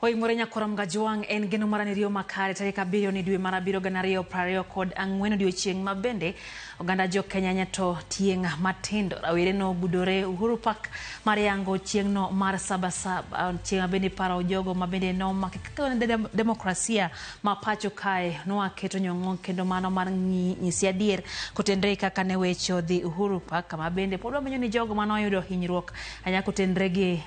Hoimore nyakoram gajuang en geno marani rio makare tarika bilioni dwe marabiro ganario prario kod ang'weno odiochieng' mabende oganda jo Kenya nyato tieng' matindo rawere no budore Uhuru Park mar yango chieng' no mar Sabasaba chieng' mabende paro jogo mabende no makaka demokrasia ma pacho kae no aketo nyong'o kendo mano mar nyisi adier kotendre kaka ne wecho dhi Uhuru Park mabende pod wamenyo ni jogo mano yudo hinyruok anya kotendre gi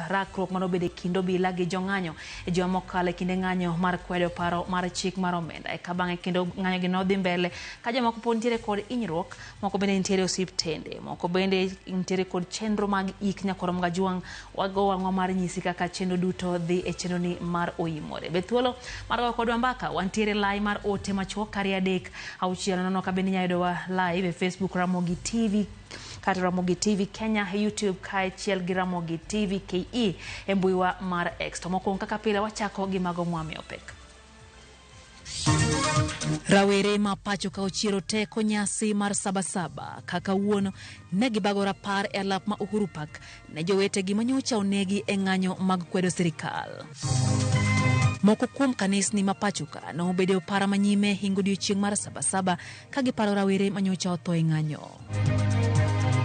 rakruok mano bede kindo bila gi jong'anyo jo mokale kinde ng'anyo mar kwedo paro mar chik mar omenda kabange kendo ng'anyo gi nodhi mbele ka jomoko pod ntiere kod hinyruok moko bende ntiere osiptende moko bende ntiere kod chenro mag ik nyakorom gajuang wago wang'o mar nyisi kaka chenro duto dhi e chenro ni mar Oimore bethuolo mar go kod mbaka wantiere live mar ote machuok kari adek auchiel nono ka bende nyayudo wa live e Facebook Ramogi TV kata Ramogi TV Kenya, YouTube kai chiel gi Ramogi TV KE e mbuiwa mar X. To moko kaka pile wachako gi mago mwami opek. Rawere ma pacho ka ochiero teko nyasi mar Sabasaba kaka wuono negi bago rapar e alap ma Uhuru Park ne jowete gi manyocha onegi e ng'anyo mag kwedo sirikal. Moko kuom kanisni ma pachuka no obedo para manyime hingo odiochieng' mar Sabasaba ka giparo rawere manyocha otho e ng'anyo.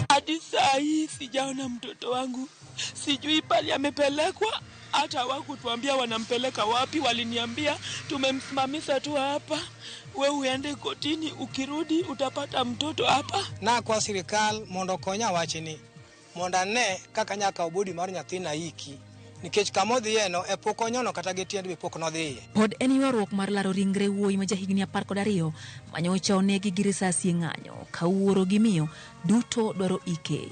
Hadi saa hii sijaona mtoto wangu, sijui pali amepelekwa, hata hawakutuambia wanampeleka wapi. Waliniambia tumemsimamisha tu hapa, we uende kotini, ukirudi utapata mtoto hapa. Na kwa serikal mondo konya wachini mondo ne kaka nyaka obudi mar nyathina iki nikech kamodhi eno e pok onyono kata getiend be pok nodhiye. Pod en ywaruok mar laro ringre wuoyi ma jahigni 12 manyocha onegi gi risasi e ng'anyo ka wuoro gi miyo duto dwaro ike.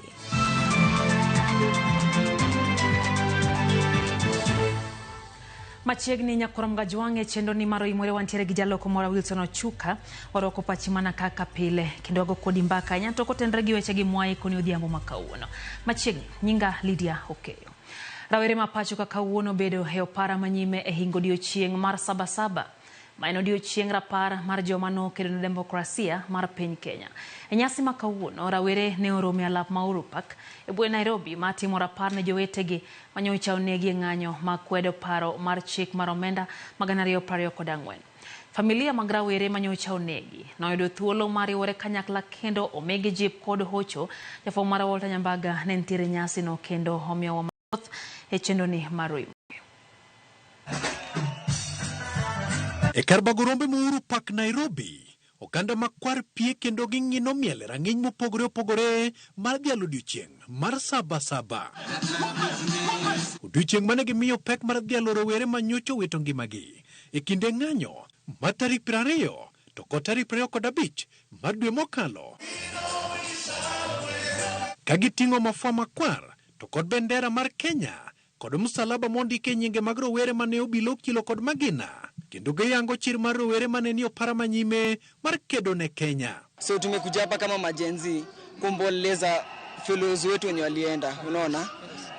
Machiegni nyakorom gajuang e chendo ni maro Oimore wantiere gi jaloko mora Wilson Ochuka oroko pachimana kaka pile kendo go kodi mbaka nyanto kotendre gi weche gi mwai koni odhiambo makauono. Machiegni nyinga Lydia Okeyo. Rawere ma pacho kaka wuono bedo e opara manyime e hingo odiochieng' mar Sabasaba ma en odiochieng' rapar mar joma no kedo demokrasia mar piny Kenya. E nyasi ma kawuono rawere ne oromo e alap ma Uhuru Park e bwo Nairobi ma timo rapar ne jowetegi manyocha onegi e ng'anyo ma kwedo paro mar chik mar omenda ma 2024. Familia mag rawere manyocha onegi noyudo thuolo mar riwore kanyakla kendo omegi jip kod hocho. Jafwambo mar Walter Nyambaga ne ntiere nyasi no kendo omiyo wa e chendo ni mar Oimore. E kar bagorombe ma Uhuru Park Nairobi, oganda makwar pie kendo ging'ino miele rang'iny mopogore opogore mar dhialo odiochieng' mar Sabasaba. Odiochieng' mane gimiyo pek mar dhialo rowere manyocha owito ngimagi e kinde ng'anyo mar tarik 20 to kod tarik 25 mar dwe mokalo. Ka giting'o mafua makwar to kod bendera mar Kenya kod msalaba mondike nyinge mag rowere mane obilo kilo kod magina kendo giyango chir mar rowere mane ni opara manyime mar kedo ne Kenya. So tumekuja hapa kama majenzi kumboleza fellows wetu wenye walienda, unaona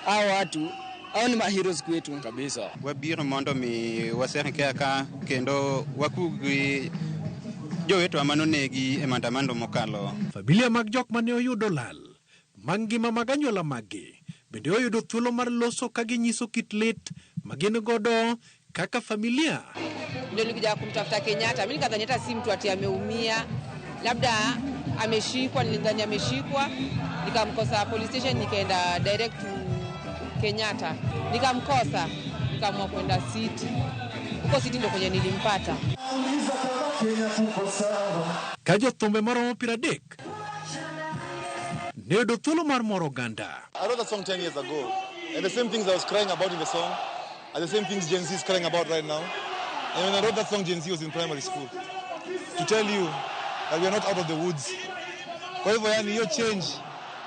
hao watu hao ni maheroes kwetu kabisa. Wabiro mondo mi waserike ka kendo wakugi jowetu amanonegi e maandamano mokalo. Familia mag jok mane oyudo lal mangima mag anyuola magi bende oyudo thuolo mar loso ka ginyiso kit lit magin godo kaka familia. Ndio nilikuja kumtafuta Kenyatta, mimi nikadhani hata si mtu ati ameumia, labda ameshikwa, nilidhani ameshikwa, nikamkosa police station, nikaenda direct to Kenyatta, nikamkosa, nikaamua kwenda City. Huko City ndio kwenye nilimpata. Kajo thumbe maromo 30 Nedo thuolo mar moro ganda. I wrote that song 10 years ago, and the same things I was crying about in the song are the same things Gen Z is crying about right now. And when I wrote that song, Gen Z was in primary school. To tell you that we are not out of the woods. Kwa hivyo yani hiyo change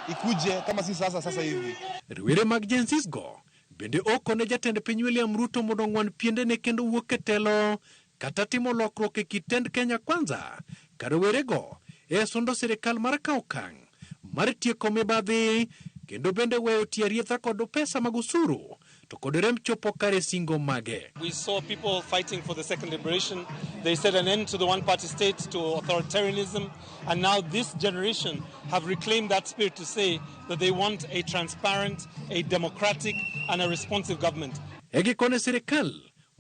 ikuje kama si sasa hivi. Rwere mag Gen Z go bende oko ne jatend piny William Ruto mondo ng'wan piende ne kendo wuok e telo kata timo lokruok e kitend Kenya Kwanza. Ka rowere go sondo sirikal mar kawo okang' mar tieko mibadhi kendo bende weyo tiarietha kod pesa mag usuru to kod rem chopo kare singo mage. We saw people fighting for the second liberation. They said an end to the one-party state, to authoritarianism, and now this generation have reclaimed that spirit to say that they want a transparent, a democratic, and a responsive government. Egikone sirikal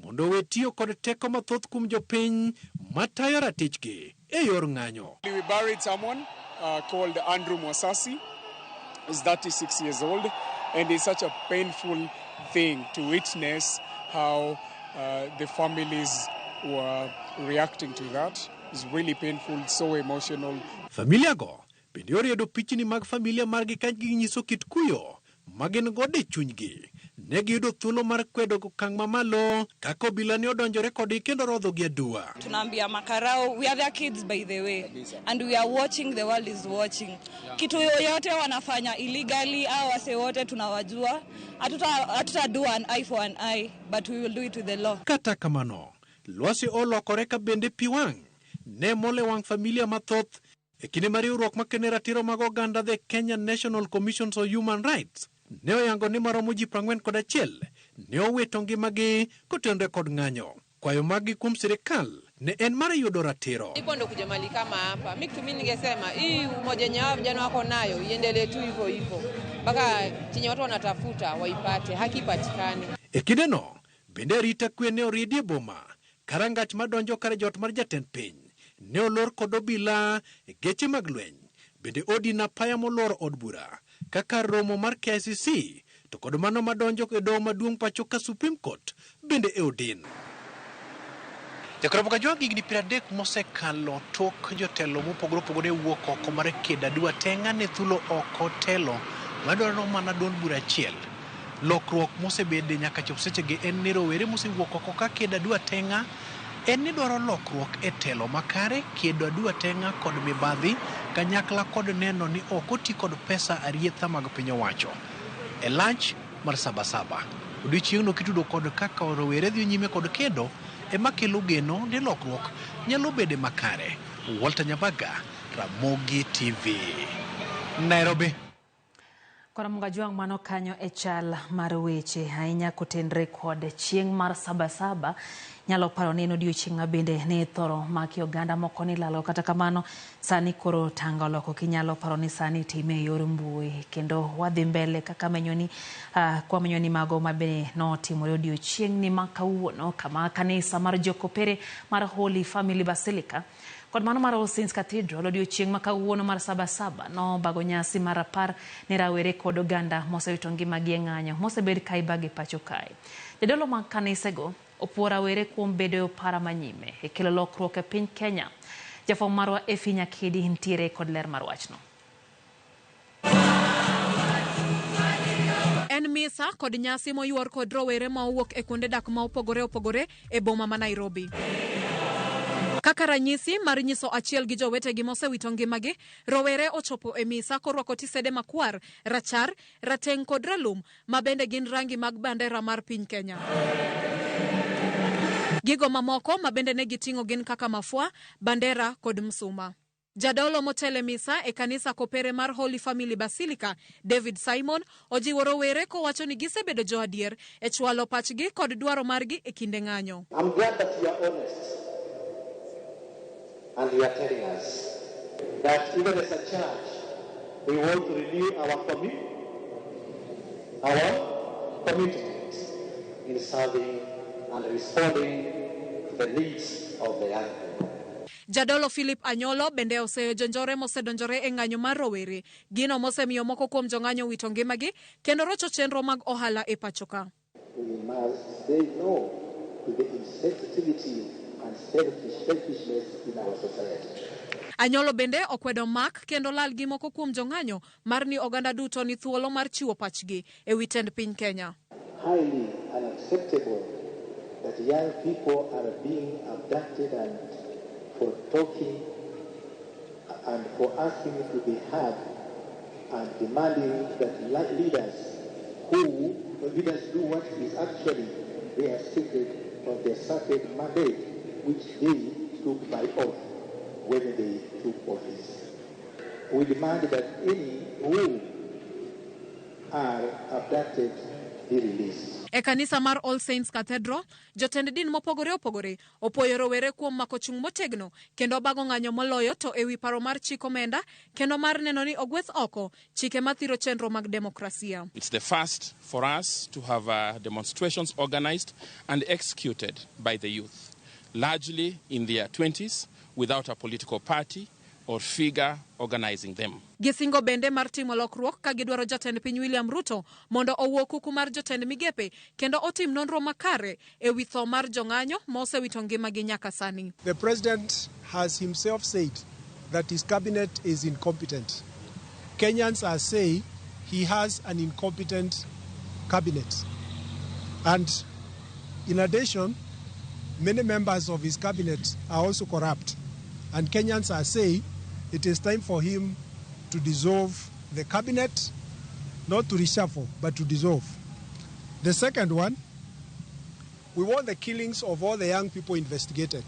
mondo we tiyo kod teko mathoth kuom jopiny matayo ratichgi e yor ng'anyo. We buried someone called Andrew Mwasasi. He's 36 years old, and it's such a painful thing to witness how the families were reacting to that. It's really painful, so emotional. Familia go bende oriedo pichni mag familia margi ka ginyiso kit kuyo magin gode chunygi. Ne giyudo thuolo mar kwedo okang' mamalo kaka obila ne odonjore kodgi kendo rodho gi adua. Tunaambia makarao, we are their kids by the way, and we are watching, the world is watching. Kitu yoyote wanafanya illegally au wase wote tunawajua. Hatuta do an eye for an eye, but we will do it with the law. Kata kamano, lwasi olokore ka bende piwang' ne mole wang' familia mathoth e kinde mar riwruok makene ratiro mag oganda the Kenya National Commission on Human Rights ne oyango ni maromo ji 41 ne owito ngimagi kotenore kod ng'anyo. Kwayo magi kuom sirikal ne en mar yudo ratiro. Ipo ndo kuja mali kama hapa. Mimi ningesema hii umoja nyao vijana wako nayo iendelee tu hivyo hivyo. Mpaka chenye watu wanatafuta waipate, haki ipatikane. E kideno bende rita kwe ne oriedie boma karangach madonjo kare jot mar jatend piny ne olor kod obila e geche mag lweny. Bende odi na paya molor od bura kaka romo mar KICC to kod mano madonjo e doho maduong' pacho ka Supreme Court bende e odin. Jakoroboka jogi higni 30 mosekalo tok jotelo mopogore opogore wuok oko mar ked adwa tenga ne thulo oko telo madwaro mana duond bura achiel. Lokruok mosebede nyaka chop sechegi en ni rowere mosewuok oko ka ked adwa tenga en ni dwaro lokruok e telo makare, kiedo adwa tenga kod mibadhi kanyakla kod neno ni ok oti kod pesa arietha mag piny owacho. E lach mar Sabasaba, odiochieng'no kitudo kod kaka rowere dhi nyime kod kedo ema kelo geno ni lokruok nyalo bede makare. Walter Nyabaga, Ramogi TV, Nairobi. Kora mungajwang' mano kanyo e chal mar weche ahinya kotenre kod chieng' mar Sabasaba nyalo paro ni odiochieng' mabende ne thoro maki oganda moko ni lalo. Kata kamano sani koro tanga oloko, kinyalo paro ni sani time yor mbui kendo wadhi mbele kaka menyoni kwa menyoni mago mabende no timore odiochieng' ni makawuono kama kanisa mar Jokopere mar Holy Family Basilica kod mano mar All Saints Cathedral odiochieng' makawuono mar Sabasaba no bago nyasi mar apar ne rawere kod oganda mosewito ngimagi e ng'anyo mosebed ka ibagi pacho kae. Jadolo mag kanisego opuo rawere kuom bedo para manyime e kelo lokruok e piny Kenya. Jafwambo marwa Efi Nyakidi ntiere kod ler mar wachno. En misa kod nyasi moyuor kod rowere ma owuok e kuonde dak ma opogore opogore e boma ma Nairobi. Kaka ranyisi mar nyiso achiel gi jowetegi mosewito ngimagi, rowere ochopo e misa korwako tisede makwar, rachar, rateng' kod ralum ma bende gin rangi mag bandera mar piny Kenya. Gigo mamoko ma bende ne giting'o gin kaka mafua, bandera kod msuma. Jadolo motele misa e kanisa Kopere mar Holy Family Basilica, David Simon, ojiwo rowere kowacho ni gisebedo jo adier e chwalo pachgi kod dwaro margi e kinde ng'anyo. I'm glad that you are honest. And you are telling us that even as a church, we want to renew our commitment in serving and responding to the needs of the young people. Jadolo Philip Anyolo bende osejonjore mosedonjore e ng'anyo mar rowere, gino mosemiyo moko kuom jong'anyo wito ngimagi kendo rocho chenro mag ohala e pachoka. We must say no to the insensitivity and selfishness in our society. Anyolo bende okwedo mak kendo lal gi moko kuom jong'anyo mar ni oganda duto ni thuolo mar chiwo pachgi e wi tend piny Kenya. Highly unacceptable that young people are being abducted and for talking and for asking to be heard and demanding that leaders do what is actually their secret or their sacred mandate, which they took by oath when they took office. We demand that any who are abducted be released. E kanisa mar All Saints Cathedral, jotend din mopogore opogore opoyo rowere kuom mako chung' motegno kendo bago ng'anyo moloyo to ewi paro mar chik omenda kendo mar neno ni ogweth oko chike mathiro chenro mag demokrasia. It's the first for us to have demonstrations organized and executed by the youth, largely in their 20s, without a political party or figure organizing them. Gisingo bende mar timo lokruok ka gidwaro jatend piny William Ruto mondo owuo kuku mar jotend migepe kendo otim nonro makare ewi tho mar jong'anyo mosewito ngimagi nyaka sani. The president has himself said that his cabinet is incompetent. Kenyans are saying he has an incompetent cabinet. And in addition, many members of his cabinet are also corrupt. And Kenyans are saying it is time for him to dissolve the cabinet, not to reshuffle, but to dissolve. The second one, we want the killings of all the young people investigated.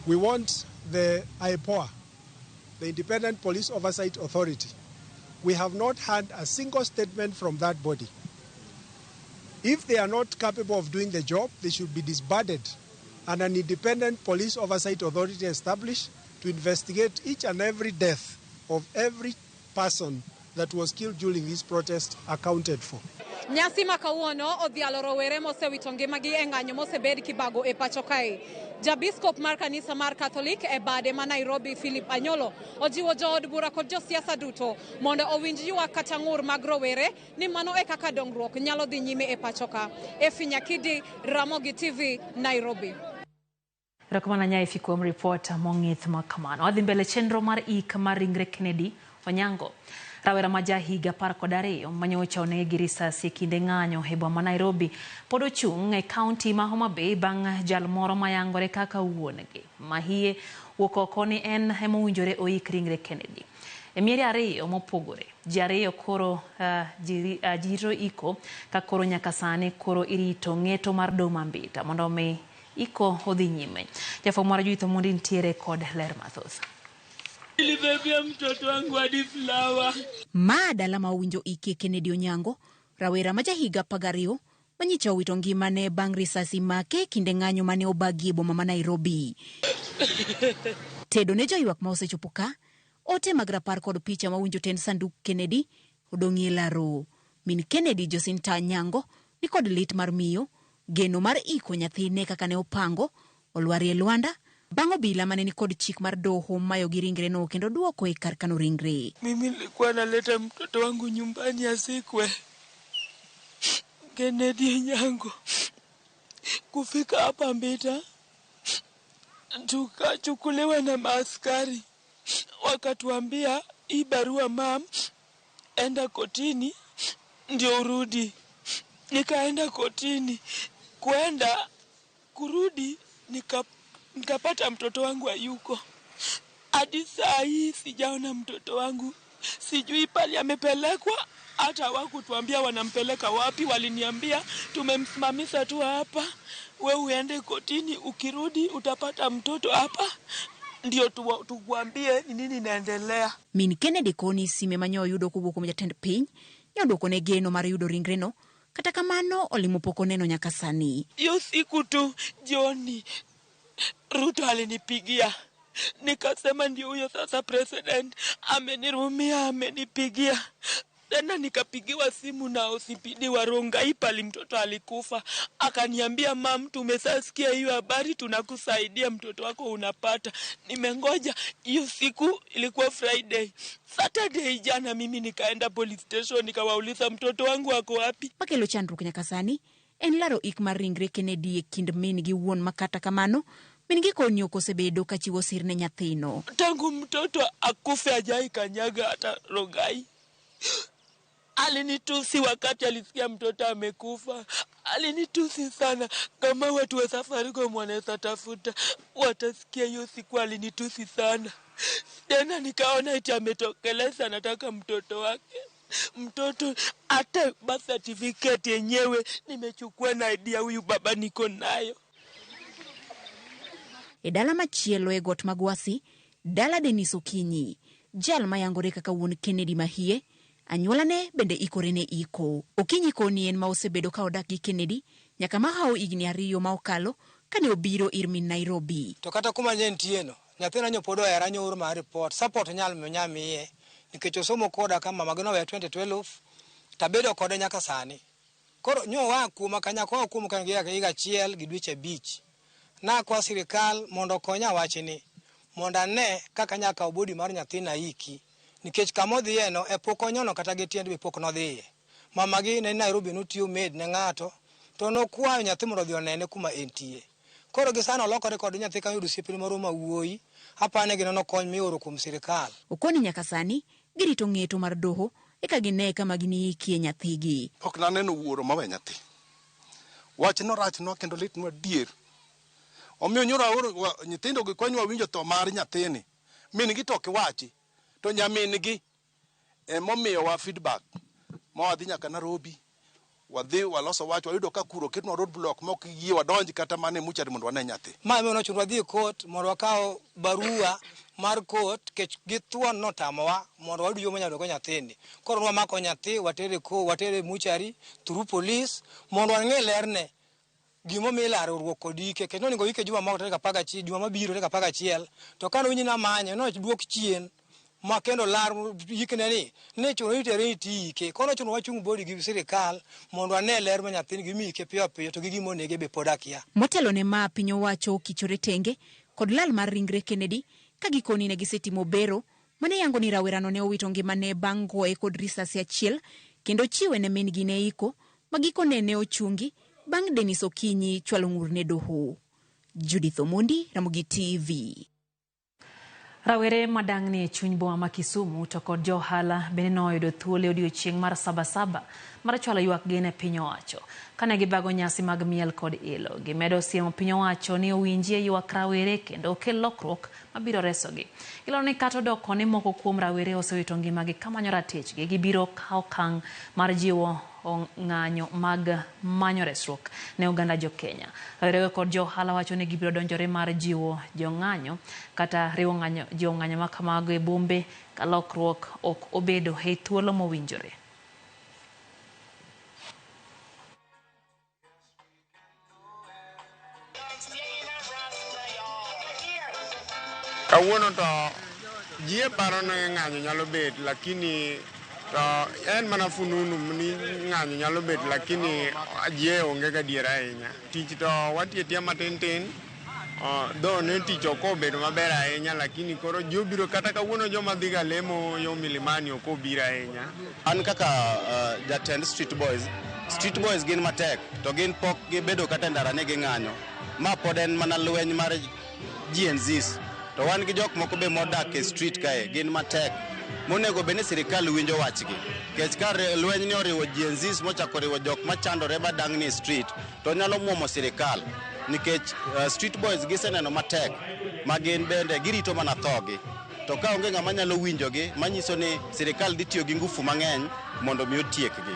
We want the IPOA, the Independent Police Oversight Authority. We have not had a single statement from that body. If they are not capable of doing the job, they should be disbanded and an Independent Police Oversight Authority established to investigate each and every death of every person that was killed during this protest accounted for. Nyasi makawuono odhialo rowere mosewito ngimagi e ng'anyo mosebed kibago e pacho kae. Jabiskop mar kanisa mar Catholic e bade ma Nairobi Philip Anyolo ojiwo jood bura kod josiasa duto mondo owinj ywak kata ng'ur mag rowere ni mano e kaka dongruok nyalo dhi nyime e pacho ka. Efinyakidi, Ramogi TV, Nairobi. Rakamana Nyaifi kuom report mong'ith makamano. Wadhi mbele chenro mar ik mar ringre Kennedy Onyango. Rawera maja higa 12 manyocha onegi gi risasi kinde ng'anyo e boma Nairobi pod ochung' e kaunti ma Homa Bay bang' jal moro mayangore kaka wuonegi mahie wuok oko ni en emowinjore oik ringre Kennedy. E miere ariyo mopogore ji ariyo koro jiro iko ka koro nyaka sani koro irito ng'eto mar Doma Mbita mondo mi iko odhi nyime. Jafwambo mar Juitho Mundi ntiere kod ler mathoth. Nilibebea mtoto wangu hadi Flower. Dala ma owinjo iki Kennedy Onyango, rawera ma jahiga 12 manyicha owito ngimane bang' risasi make kinde ng'anyo mane obagi e boma ma Nairobi. Tedo ne joywak ma osechopo ka, ote mag rapar kod picha ma owinjo ten sanduk Kennedy odong'ie laro. Min Kennedy Jocinta Onyango ni kod lit mar miyo, geno mar iko nyathine kaka ne opango, olwari e Luanda, bang' obila mane ni kod chik mar doho mayo gi ringre no kendo duoko e kar kano ringre. Mimi nilikuwa naleta mtoto wangu nyumbani asikwe. Kennedy Onyango. Kufika hapa Mbita, tukachukuliwa na maaskari. Wakatuambia hii barua mam, enda kotini ndio urudi. Nikaenda kotini, kuenda kurudi nikapata mtoto wangu hayuko. Hadi saa hii sijaona mtoto wangu. Sijui pali amepelekwa, hata hawakutuambia wanampeleka wapi. Waliniambia tumemsimamisha tu hapa, wewe uende kotini, ukirudi utapata mtoto hapa ndio tukuambie nini inaendelea. Min Kennedy koni sime manyo yudo kuwuok kuom jatend piny nyodoko ne geno mar yudo ringre no, kata kamano olimo poko neno nyaka sani. Hiyo siku tu jioni Ruto alinipigia. Nikasema ndio huyo sasa president amenirumia, amenipigia. Tena nikapigiwa simu na OCPD wa Rongai pali mtoto alikufa. Akaniambia mam, tumesasikia hiyo habari, tunakusaidia mtoto wako unapata. Nimengoja. Hiyo siku ilikuwa Friday. Saturday jana mimi nikaenda police station nikawauliza mtoto wangu wako wapi. Makelo chandruok nyaka sani en laro ik mar ringre Kennedy e kind min gi wuon makata kamano min gi koni okosebedo kachiwo sir ne nyathino. Tangu mtoto akufe ajai kanyaga hata Rongai. Alinitusi wakati alisikia mtoto amekufa. Alinitusi sana. Kama watu wa Safaricom wanaweza tafuta, watasikia hiyo siku alinitusi sana. Tena nikaona eti ametokeleza anataka mtoto wake. Mtoto hata birth certificate yenyewe nimechukua na idea huyu baba niko nayo. E dala machielo e got magwasi, dala Denis Okinyi, jal mayangore kaka wuon Kennedy mahie, Anyuolane bende ikore ne iko. Okinyi koni en ma osebedo ka odak gi Kennedy nyaka ma hao igni 2 ma okalo kane obiro ir min Nairobi. To kata kuma nentieno, nyathina nyopodo era nyor mar report. Support nyal nyamiye nikech osomo koda kama magno we 2012 tabedo kode nyaka sani. Koro nyowa kuma kanya ko kuma kan giya higa achiel gi dweche 5. Na kwa sirikal mondo konya wachni. Mondo ne kaka nyaka obodi mar nyathina iki. Nikech kamodhieno e pok onyono kata gi tiend be pok nodhiye. Mamagi ne Nairobi notiyo med ne ngato to nokwayo nyathi mondo dhi onene kuma entie. Koro gisano lokore kod nyathi kan yudo siepni moro ma wuoyi apane gino nokony mioro kuom sirikal. Okoni nyaka sani girito ng'eto mar doho eka gine kama gini ikie nyathigi. Ok naneno wuoro mawe nyathi. Wach no rach no kendo lit no dier. Omiyo nyoro nyithindo gi konywa winjo to mar nyathini. Min gi to kiwachi to nyamin gi momiyo wa feedback. Wadhi nyaka Nairobi. Wadhi waloso wach wayudo ka kuro ketno road block mok yie wadonji kata mane muchari mondo wane nyathi. Ma emo nochuno wadhi court mondo wakao barua mar court kech githuon notamowa mondo wayud yo manyalo go nyathini. Koro wamako nyathi watere muchari through police mondo wang'e lerne gimo milaro ruok kodike kendo ningo wike juma moko tarehe 11 juma mabiro tarehe 11 to kano winyina manye no duok chien ma kendo lar yikne ni chuno itere itike kono chuno wachung bodi gi sirikal mondo ane ler ma nyathini gimike piyo piyo to gigimo nege be podakia. Motelo ne ma piny owacho kichore tenge kod lal mar ringre Kennedy ka gikoni ne gisetimo bero mane yango ni rawerano ne owito ngimane bang' goye kod risasi achiel kendo chiwe ne min gi ne iko magikone ne ochungi bang' Dennis Okinyi chwalo ng'ur ne doho. Judith Omondi, Ramogi TV. Rawere madang'ni e chuny boma ma Kisumu to kod johala bende noyudo thuolo odiochieng' mar Sabasaba mar chwalo ywak gene piny owacho. Kane gibago nyasi mag miel kod ilo, gimedo siemo piny owacho ni owinjie ywak rawere kendo okel lokruok mabiro resogi. Iloro ni kata odoko ni moko kuom rawere osewito ngimagi kamanyo ratechgi, gibiro kawo okang' mar jiwo ng'anyo mag manyo resruok ne oganda jo Kenya. Rawere kod johala wacho ni gibiro donjore mar jiwo jong'anyo kata riwo ng'anyo ma kamago e bombe ka lokruok ok obedo e thuolo mowinjore. Kawuono to jie paro no ng'anyo nyalo bet lakini to en mana fununu ni ng'anyo nyalo bet lakini jie onge ga diera ahinya. Tich to watietia matin tin do ne tich ok obedo maber ahinya lakini koro jobiro kata kawuono joma dhiga lemo yo milimani ok obiro ahinya. An kaka jatend Street Boys gin matek to gin pok gibedo kata ndara ne gi ng'anyo. Ma pod en mana lweny mar GNZs. To wan gi jok moko be modak e street kae gin matek monego bene sirikal winjo wachgi kech kar lweny ni oriwo GNZs mochako riwo jok machandore badang'ni street to nyalo muomo sirikal nikech Street Boys giseneno matek ma gin bende girito mana thogi to ka onge ng'ama nyalo winjogi manyiso ni sirikal dhi tiyo gi ngufu mang'eny mondo mi otiekgi.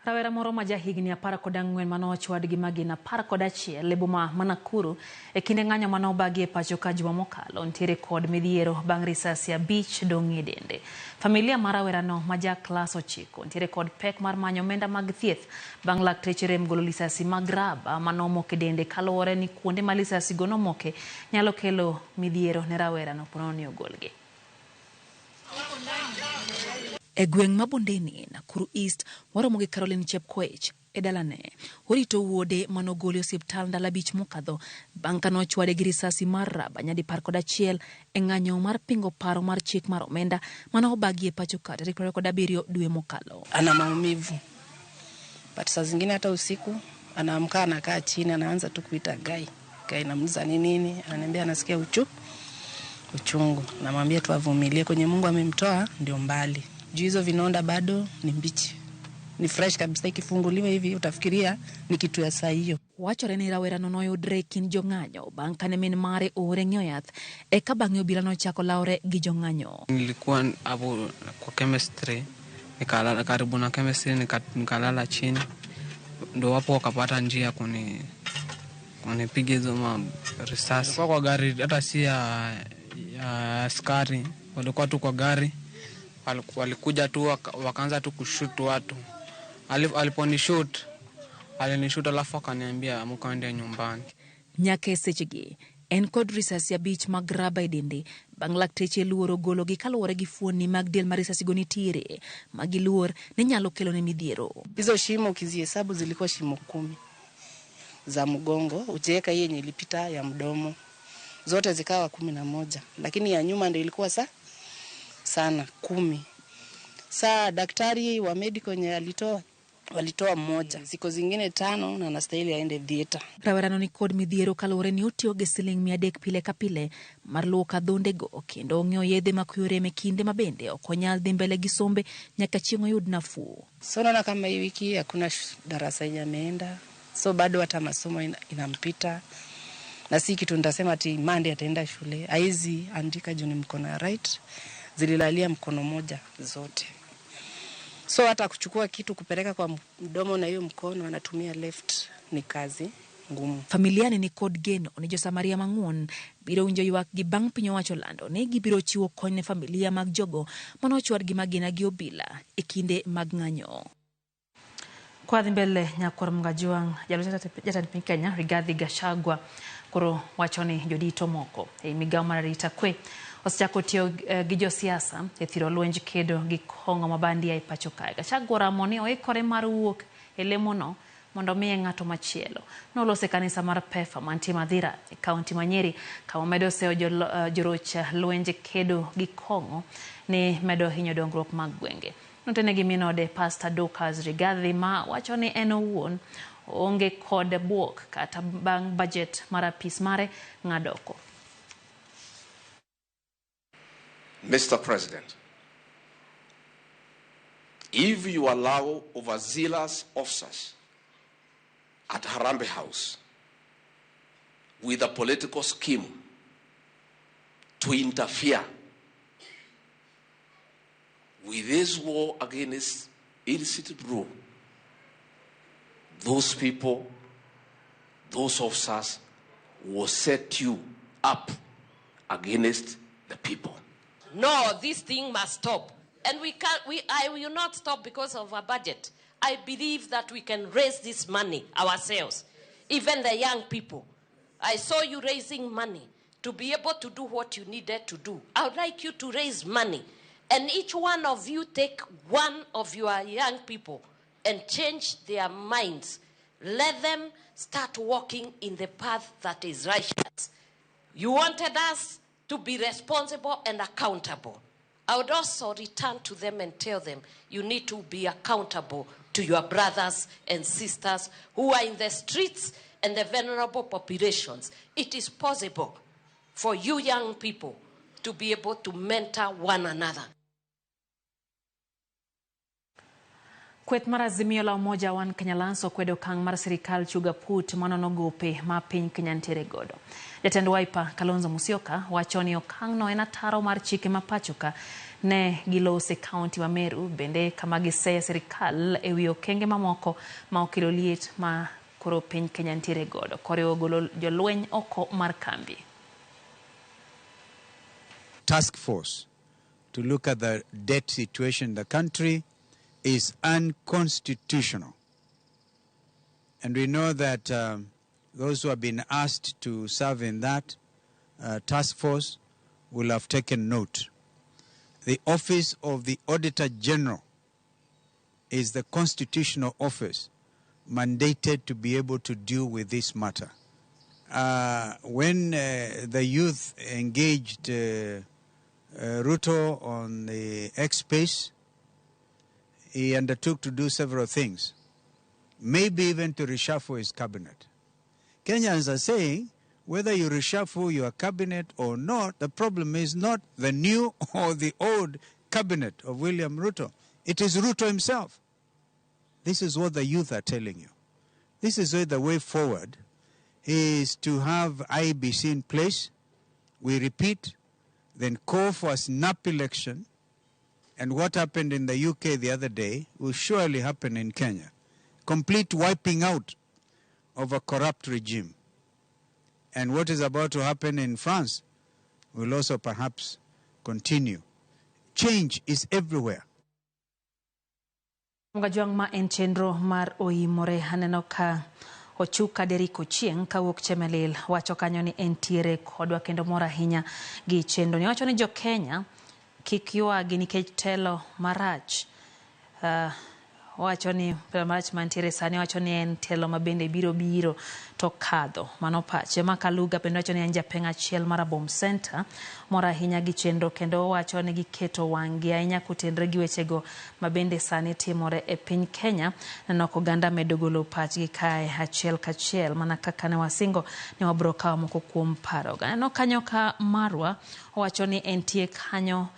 Rawera moro ma jahigni 14 manochwad gi magina 11 e boma ma Nakuru e kinde ng'anyo manobagi e pacho ka juma mokalo ntiere kod midhiero bang' risasi 5 dong' e dende. Familia mar rawerano ma ja klas 9 ntiere kod pek mar manyo omenda mag thieth bang' lakteche rem golo lisasi mag raba manomoke dende kaluwore ni kuonde ma lisasi go nomoke nyalo kelo midhiero ne rawerano ponono ni ogolgi. E gweng' ma Bondeni, Nakuru East, waromo gi Caroline Chepkoech e dalane. Orito wuode manogoli osiptal ndalo 5 mokadho bang' ka nochwade gi risasi mar raba nyadi 11 e ng'anyo mar pingo paro mar chik mar omenda manobagi e pacho ka tarehe 27 dwe mokalo. Ana maumivu. But saa zingine hata usiku anaamka anakaa chini anaanza tu kuita Gai. Gai namuuliza ni nini? Ananiambia anasikia uchungu. Namwambia tu avumilie kwenye Mungu amemtoa ndio mbali. Juu hizo vinonda bado ni mbichi. Ni fresh kabisa ikifunguliwa hivi utafikiria ni kitu ya saa hiyo. Wachore ni rawerano noyudre kin jong'anyo bang' kane min mare ore ng'iewo yath eka bang'e obila nochako laure gi jong'anyo. Nilikuwa hapo kwa chemistry nikalala karibu na chemistry nikalala chini ndo wapo wakapata njia kunipiga hizo risasi. Kwa gari hata si ya askari walikuwa tu kwa gari walikuja tu wakaanza tu kushoot watu. Aliponishoot alinishoot, alafu akaniambia mkaende nyumbani. Nyake sechegi en kod risasi abich mag raba e dende bang' lakteche luoro gologi kaluwore gi fuoni mag del ma risasi go nitiere magiluor ne nyalo kelo ne midhiero. Hizo shimo ukizihesabu zilikuwa shimo 10 za mgongo, ukiweka yenye ilipita ya mdomo zote zikawa 11, lakini ya nyuma ndio ilikuwa sana 10. Saa daktari wa medical nye walitoa mmoja, ziko zingine 5 na anastahili aende theater. Rawerano ni kod midhiero kaluwore ni otiyo gi siling 300 pile ka pile mar luwo kadhondego kendo ong'iewo yedhe makuyore me kinde mabende ok onyal dhi mbele gi sombe nyaka chieng' oyud nafuu. So naona kama hii wiki hakuna darasa yenye ameenda, so bado hata masomo inampita, na si kitu nitasema ati Monday ataenda shule. Haizi andika juu ni mkono ya right, zililalia mkono moja zote. So hata kuchukua kitu kupeleka kwa mdomo na hiyo mkono anatumia left ni kazi ngumu. Familiani ni kod geno ni jo Samaria Mang'won biro winjo ywak gi bang' piny owacho lando ni gibiro chiwo kony ne familia mag jogo manochwad gi magina gi obila e kinde mag ng'anyo. Kwa dhi mbele Nyakwar Mgajuang, jatend piny Kenya Rigathi Gachagua koro wacho ni jodito moko e migawo mar arita kwe osechako tiyo gi josiasa e thiro lwenj kedo gi kong'o mabandia e pacho kae. Gachagua ramo ni oikore mar wuok e lemono mondo miye ng'ato machielo nolose kanisa mar Pefa mantie Mathira e kaunti ma Nyeri kama medo seyo joroch lwenj kedo gi kong'o ni medo hinyo dongruok mag gwenge. Notene gi minode Pastor Dorcas Rigathi ma wacho ni en owuon onge kod buok kata bang' budget mar apis mare ng'adoko. Mr. President, if you allow overzealous officers at Harambee House with a political scheme to interfere with this war against illicit rule, those people, those officers will set you up against the people. No, this thing must stop. And I will not stop because of a budget. I believe that we can raise this money ourselves, even the young people. I saw you raising money to be able to do what you needed to do. I would like you to raise money, and each one of you take one of your young people and change their minds. Let them start walking in the path that is righteous. You wanted us to be responsible and accountable. I would also return to them and tell them, you need to be accountable to your brothers and sisters who are in the streets and the vulnerable populations. It is possible for you young people to be able to mentor one another. Kweth mar Azimio la Umoja wan Kenya Alliance okwedo okang' mar sirikal chuga put manono gope ma piny Kenya ntiere godo. Jatend Wiper Kalonzo Musyoka wacho ni okang' no en ataro mar chike ma pachoka ne gilose kaunti ma Meru bende kama giseyo sirikal e wi okenge mamoko ma okelo liet ma koro piny Kenya ntiere godo koriwo golo jolweny oko mar kambi. Task force to look at the debt situation in the country is unconstitutional. And we know that those who have been asked to serve in that task force will have taken note. The office of the Auditor General is the constitutional office mandated to be able to deal with this matter. When the youth engaged Ruto on the X Space, he undertook to do several things, maybe even to reshuffle his cabinet. Kenyans are saying, whether you reshuffle your cabinet or not, the problem is not the new or the old cabinet of William Ruto. It is Ruto himself. This is what the youth are telling you. This is where the way forward is to have IEBC in place. We repeat, then call for a snap election. And what happened in the UK the other day will surely happen in Kenya. Complete wiping out of a corrupt regime. And what is about to happen in France will also perhaps continue Change is everywhere. Mgajwang ma en chenro mar oimore haneno ka Ochuka Deriko Chieng kawuok Chemelil wacho kanyo ni entiere kodwa kendo mora ahinya gi chenro ni. Wacho ni jo Kenya kik ywagi nikech telo marach. Wacho ni telo marach mantiere sani, wacho ni en telo mabende biro to kadho mano pache. Makaluga bende wacho ni en japeng' achiel mar Bom Center mora ahinya gi chenro, kendo wacho ni giketo wang'gi ahinya kutenre gi wechego mabende sani timore e piny Kenya. Neno oganda medo golo pachgi kae achiel kachiel mana kaka ne wasingo ni wabro kawo moko kuom paro. Neno kanyo ka Marwa wacho ni entie kanyo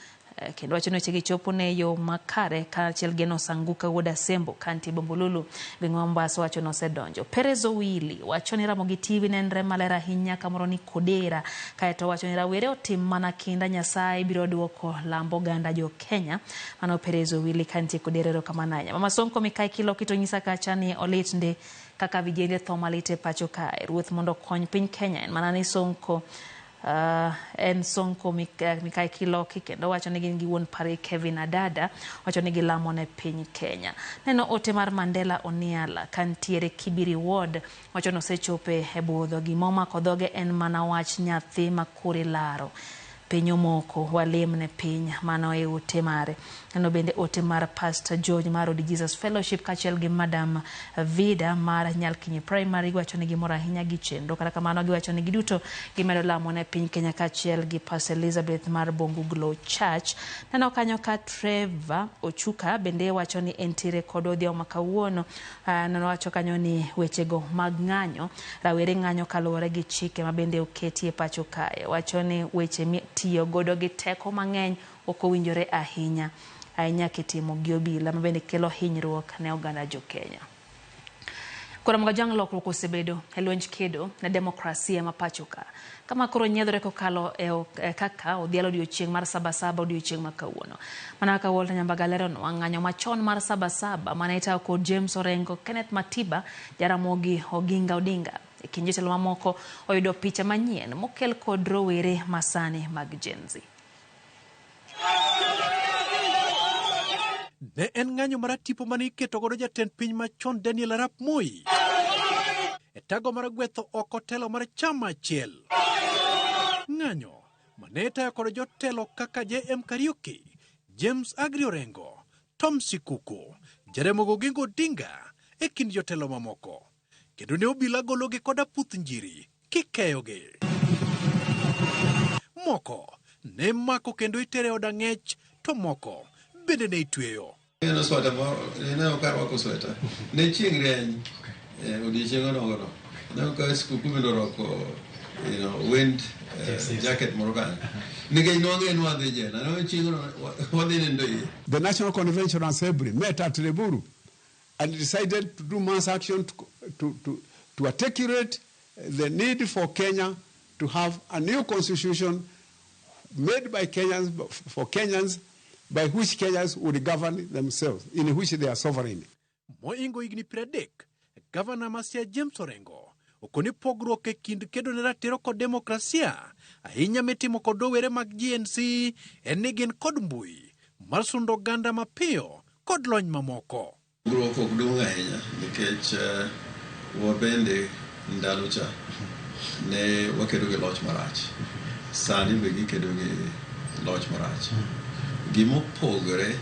kendo wacho ni weche chopo ne yo makare ka achiel geno Sanguka wuod Asembo kanti Bombolulu gweng' Mombasa wacho no osedonjo. Perez Owili wacho ni Ramogi TV nenre maler ahinya kamoro ni Kodera, kaeto wacho ni rawere otim mana kinda Nyasaye biro duoko lambo ganda jo Kenya. Mano Perez Owili kanti Kodera kamananya. Mama Sonko Mikai Kilo kitonyisa kacha ni olit ndi kaka vijende thoma lite pacho kae ruoth mondo kony piny Kenya en mana ni Sonko en Sonko Mikai Kiloki kendo wacho ni gin gi wuon pare Kevin Adada wacho ni gilamo ne piny Kenya. Neno ote mar Mandela Oniala kantiere Kibiri Ward wacho no sechope e budho gimoma kodhoge en mana wach nyathi makuri laro pinyo moko walim ne piny mano e ote mare. Neno bende ote mar Pastor George mar Od Jesus Fellowship kachiel gi Madam Vida mar Nyalkinyi Primary wacho ni gimora ahinya gi chenro kata kamano giwacho ni giduto gimedo lamo ne piny Kenya kachiel gi Pastor Elizabeth mar Bongu Glow Church. Neno kanyo ka Trevor Ochuka bende wacho ni entiere kod odhiambo makawuono. Neno wacho kanyo ni wechego mag ng'anyo rawere ng'anyo kaluwore gi chike mabende oketi e pacho kae. Wacho ni weche tiyo godo gi teko mang'eny ok owinjore ahinya kitimo gi obila mabende kelo hinyruok ne oganda jo Kenya. Kora Mgajwang lokruok osebedo e lwenj kedo na demokrasia ma pacho ka. Kama koro nyiedhore kokalo kaka odhialo odiochieng' mar Sabasaba odiochieng' makawuono. Mana ka Walter Nyambagalero no ng'anyo machon mar Sabasaba mana itawo kod James Orengo, Kenneth Matiba, Jaramogi Oginga Odinga. Kinji telo mamoko oyudo picha manyien mokel kod rowere masani mag Gen Z. Ne en ng'anyo mar tipo mane iketo godo jatend piny machon Daniel Arap Moi e tago mar gwetho oko telo mar chama achiel. Ng'anyo mane tayo kod jotelo kaka JM Kariuki, James Agri Orengo, Tom Sikuku, Jaramogi Oginga Odinga e kind jotelo mamoko. Kendo ne obila gologi koda puth njiri kikeyogi. Moko ne mako kendo itere od ang'ech to moko bende ne itweyo. Ne sweta ne okarwako sweta. Ne chieng' rieny odiochieng' onogono. Ne okawo skuku midoroko wind jacket moro kanyo. Nikech nwang'e nwadhi jela. Ne chieng' wadhi nindo iye. The National Convention Assembly met at Reburu and decided to do mass action to articulate the need for Kenya to have a new constitution made by Kenyans, for Kenyans, by which Kenyans would govern themselves, in which they are sovereign. Moingo igni 30, Governor Masia James Orengo, okoni pogruok e kind kedo ne ratiro kod demokrasia, ahinya mitimo kod rowere mag GNC, en ni gin kod mbui, mar sundo oganda mapiyo kod lony mamoko. Gruok ok dung' ahinya nikech wabende ndalo cha ne wakedo gi loch marach. Sani be gikedo gi loch marach. Gimopogore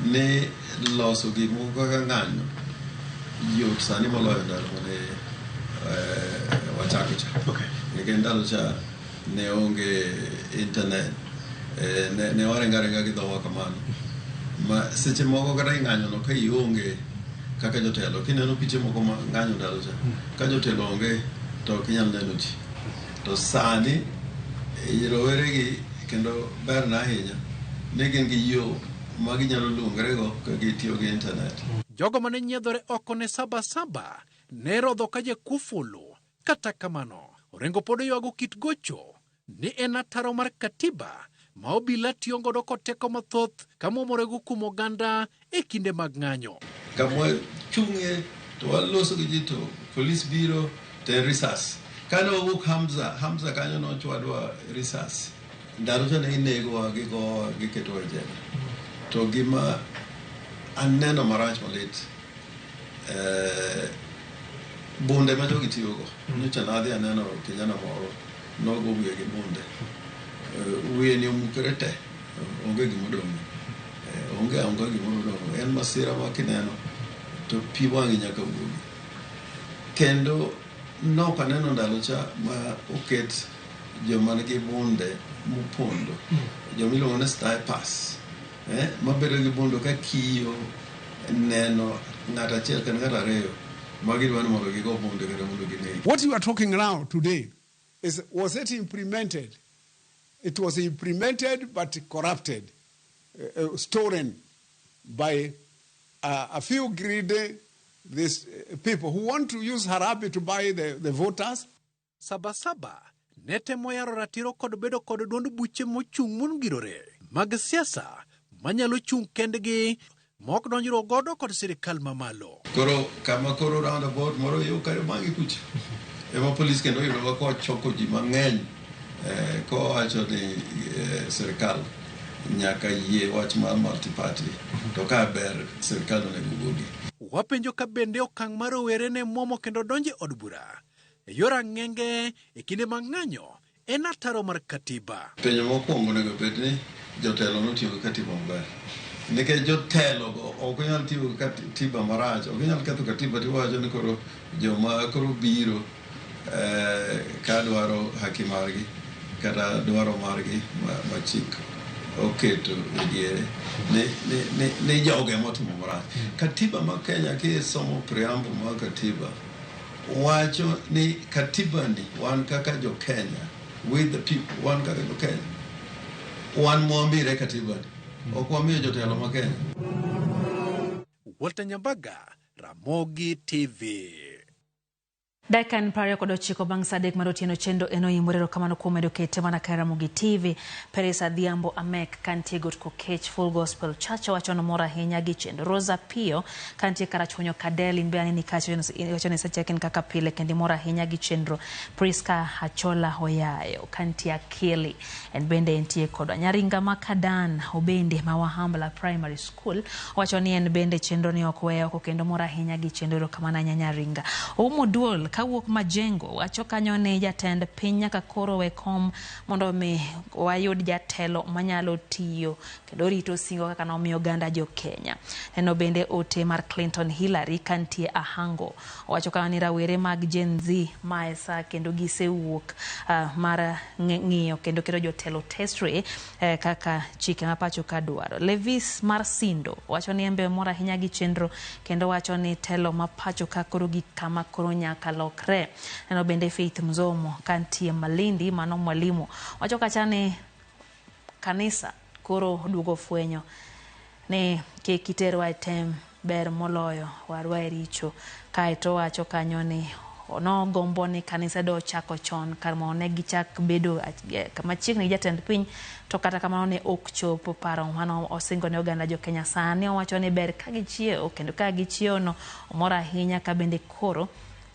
ne loso gik moko kaka ng'anyo yot sani moloyo ndalo mane wachako cha. Nikech ndalo cha ne onge internet, ne warengarenga gi dhowa kamano. Ma seche moko kata ng'anyo no ka ionge kaka jotelo kineno piche moko ma ng'anyo ndalo cha ka jotelo onge to kinyal neno ji. To sani rowere gi kendo ber na ahinya ne gin gi yo ma ginyalo luongre go ka gitiyo gi internet. Jogo mane nyiedhore oko ne Sabasaba ne rodho ka jakufulu. Kata kamano Orengo pod oywago kit gocho ni en ataro mar katiba ma obila tiyo godo koteko mathoth kamomore go kuom oganda e kinde mag ng'anyo. Kamwa chung'e to waloso gi ji to polis biro to risas. Kane owuok Hamza kanyo nochwadwa risas. ndalo chane inego gi keto jela to gima aneno marach malit bunde ma jogi tiyogo nyocha nadhi aneno kijana moro nogo wiye gi bunde wiye ni omukre te onge gimodong' onge gimodong' en masira ma kineno to pi wang'i nyaka wuogi kendo nok aneno ndalo cha ma oket joma nigi bunde mopondo jomiluongo ni snipers mabedo gi bundo ka kiyo neno ng'at achiel kendo ng'at ariyo magidwa ni mondo gigo bunde kendo mondo ginegi. What you are talking now today was it implemented? It was implemented but corrupted, stolen by a few greedy these people who want to use Harambee to buy the voters. Sabasaba netemo yaro ratiro kod bedo kod duond buche mochung' mongirore mag siasa manyalo chung' kendgi mok donjro godo kod sirikal mamalo. Koro kama koro roundabout moro yo kayo mangi kuch ema police kendo yudo ko choko ji mang'eny ko wacho ni sirikal nyaka yie wach mar multi-party to ka ber sirikal onego gogi. Wapenjo ka bende okang' mar rowere ne momo kendo donje od bura e yor ang'enge e kinde mang'anyo en ataro mar katiba. Penjo mokwongo onego bed ni jotelo notiyo gi katiba maber nikech jotelo go ok nyal tiyo gi katiba marach, ok nyal ketho katiba tiwacho ni koro joma koro biro ka dwaro haki margi kata dwaro margi ma chik oketo e diere ne joge motimo marach. Katiba ma Kenya kisomo preamble ma katiba wacho ni katiba ni wan kaka jo Kenya with the people, wan kaka jo Kenya wan mwambire katiba ni ok wamiyo jotelo ma Kenya. Walter Nyambaga, Ramogi TV. Dakan pario kodo chiko bang sadek marotieno chendo eno imurero kamano kuomedo kete mana ka Ramogi TV. Peresa Dhiambo Amek kantie got Kokech Full Gospel Church wachono mora hinya gi chendo. Rosa Pio kantie karachonyo Kadeli mbeani ni kacho wachone sachekin kaka pile kendi mora hinya gi chendo. Priska Hachola Hoyayo kantie Akili en bende entie kodo Nyaringa Makadan obende mawahambla Primary School wachoni en bende chendo ni okweyo kokendo mora hinya gi chendo kamana Nyaringa. Umo duol kawuok majengo wacho kanyo ne jatend piny nyaka koro we kom mondo mi wayud jatelo manyalo tiyo kendo rito singo kaka nomiyo ganda jo Kenya. Eno bende ote mar Clinton Hillary kantie Ahango wacho kanyo ni rawere mag Gen Z maesa kendo gisewuok mar ng'iyo kendo kero jotelo testre kaka chike mapacho kadwaro. Levis Marsindo wacho ni embe mora hinya gi chenro kendo wacho ni telo mapacho ka koro gi kama koro nyaka lokre. Eno bende Faith Mzomo kantie Malindi mano mwalimu wacho kachane kanisa koro dugo fwenyo ne ke kiterwa tem ber moloyo warwa ericho kaeto wacho kanyo ni ono gombo ni kanisa do chako chon karmo ne gichak bedo kama chiegni jatend piny to kata kamano ne ok chopo paro mano osingo ne oganda jo Kenya sani wacho ni ber ka gichiewo kendo ka gichiewo no omora hinya ka bende koro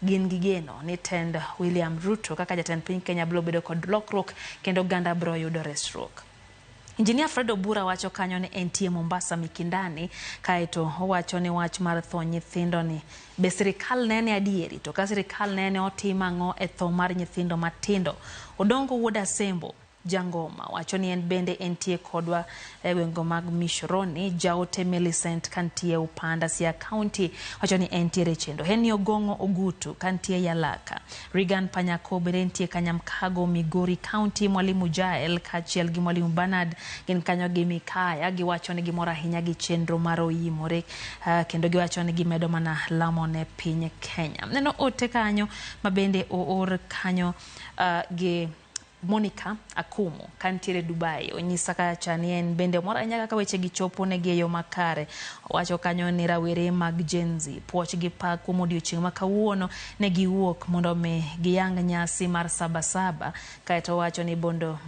gin gigeno ni tend William Ruto kaka jatend piny Kenya blo bedo kod lokruok kendo ganda bro yudo resruok. Engineer Fred Obura wacho kanyo ni entie Mombasa Mikindani kaeto wacho ni wach mar tho nyithindo ni be sirikal nene adieri to ka sirikal nene otima ng'o e tho mar nyithindo matindo. Odongo Wuoda Sembo Jangoma wacho ni en bende entie kodwa wengo mag Mishoroni Jaote Millicent kantie Upanda Siaya County wacho ni entie chendo. Heni Ogongo Ogutu kantie Yalaka. Regan Panyako bende entie Kanyamkago Migori County. Mwalimu Jael kachiel gi Mwalimu Bernard gin kanyo gi Mikaya giwacho ni gimora hinya gi chenro mar oyimore kendo giwacho ni gimedo mana lamo ne piny Kenya. Neno ote kanyo mabende oor kanyo gi Monica Akumu kantiere Dubai onyisa ka chanien bende mora nyaka ka weche gichopo ne gi yo makare wacho kanyo ni rawere mag Gen Z puoch gi pa kuom odiochieng' ma kawuono ne giwuok mondo me giyang nyasi mar Sabasaba kaeto wacho ni mondo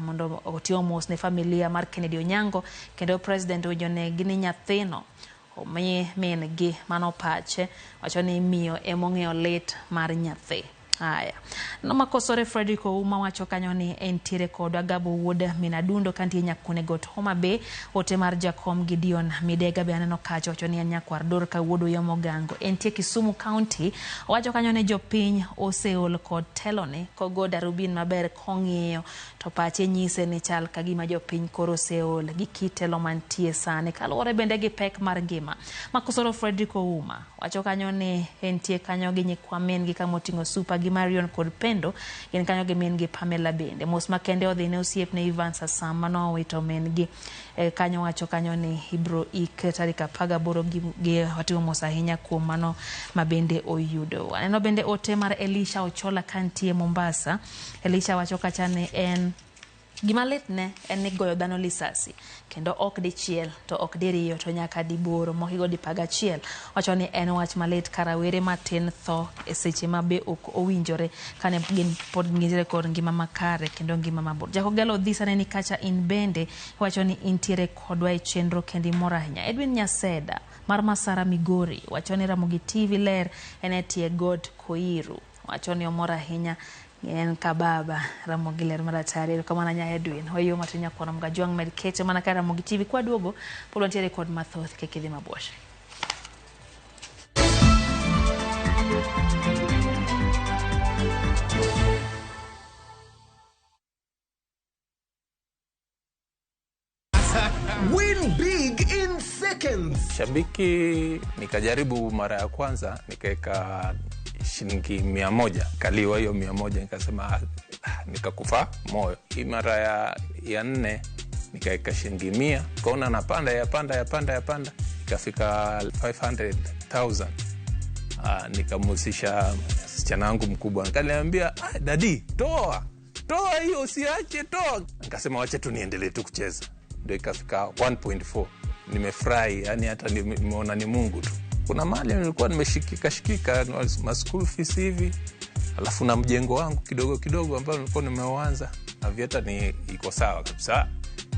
otio mos ne familia mar Kennedy Onyango kendo president ojone gini nyathino omiye min gi mano pache wacho ni miyo emong'eyo lit mar nyathi. Haya. No makosore Frederick Ouma wacho kanyo ni entiere kod Agabo Wuod Minadundo kantie nyakune got Homa Bay ote mar Jakom Gideon Midega be aneno kacho wacho ni anyakwar Dorka Wuodo Yomo Gango entie Kisumu County wacho kanyo ni jopiny oseol kod telone kogo darubin maber kong'iyo to pache nyise ni chal kagima jopiny koro oseol gi kitelo mantie sane kaluwore bende gi pek mar ngima. Makosore Frederick Ouma wacho kanyo ni entie kanyo gi nyikwa men gi kamoting'o Super gi Marion kod Pendo gin kanyo gi men gi Pamela bende mos makende odhi ne osiep ne Evans Asama no wito men gi kanyo wacho kanyo ni Ibro ik tarik 18 gi watimo mos ahinya kuom mano mabende oyudo. Aneno bende ote mar Elisha Ochola kantie Mombasa. Elisha wacho kacha ni en gima litne en ni goyo dhano lisasi kendo ok dichiel to ok diriyo to nyaka diboro mohigo dipaga chiel. Wacho ni en wach malit karawere matin tho e seche mabe ok owinjore kane gin pod ngire kod ngima makare kendo ngima mabor. Jakogelo dhisa ne ni kacha in bende wacho ni intiere kodwa e chenro kendi mora ahinya. Edwin Nyaseda mar Masara Migori wacho ni Ramogi TV ler ene tie God Koiru wacho ni omora ahinya en kababa Ramogi ler maratari kama nanya Edwin hoyo matunya kwa mga juang medikete mana ka Ramogi TV kwa duogo polo ntiere kod mathoth kekidhi maboshe. Win big in seconds. Shabiki nikajaribu mara ya kwanza nikaeka shilingi 100 kaliwa hiyo 100 nikasema nikakufa moyo. Hii mara ya 4 nikaeka shilingi 100 kaona napanda yapanda ikafika 500,000. Nikamusisha msichana wangu mkubwa akaniambia dadi toa hiyo usiache toa. Nikasema wacha tu niendelee tu kucheza. Ndio ikafika 1.4. Nimefurahi yani hata nimeona ni Mungu tu. Kuna mali nilikuwa nimeshikika ma school fees hivi alafu na mjengo wangu kidogo ambao nilikuwa nimeuanza. Avieta ni iko sawa kabisa.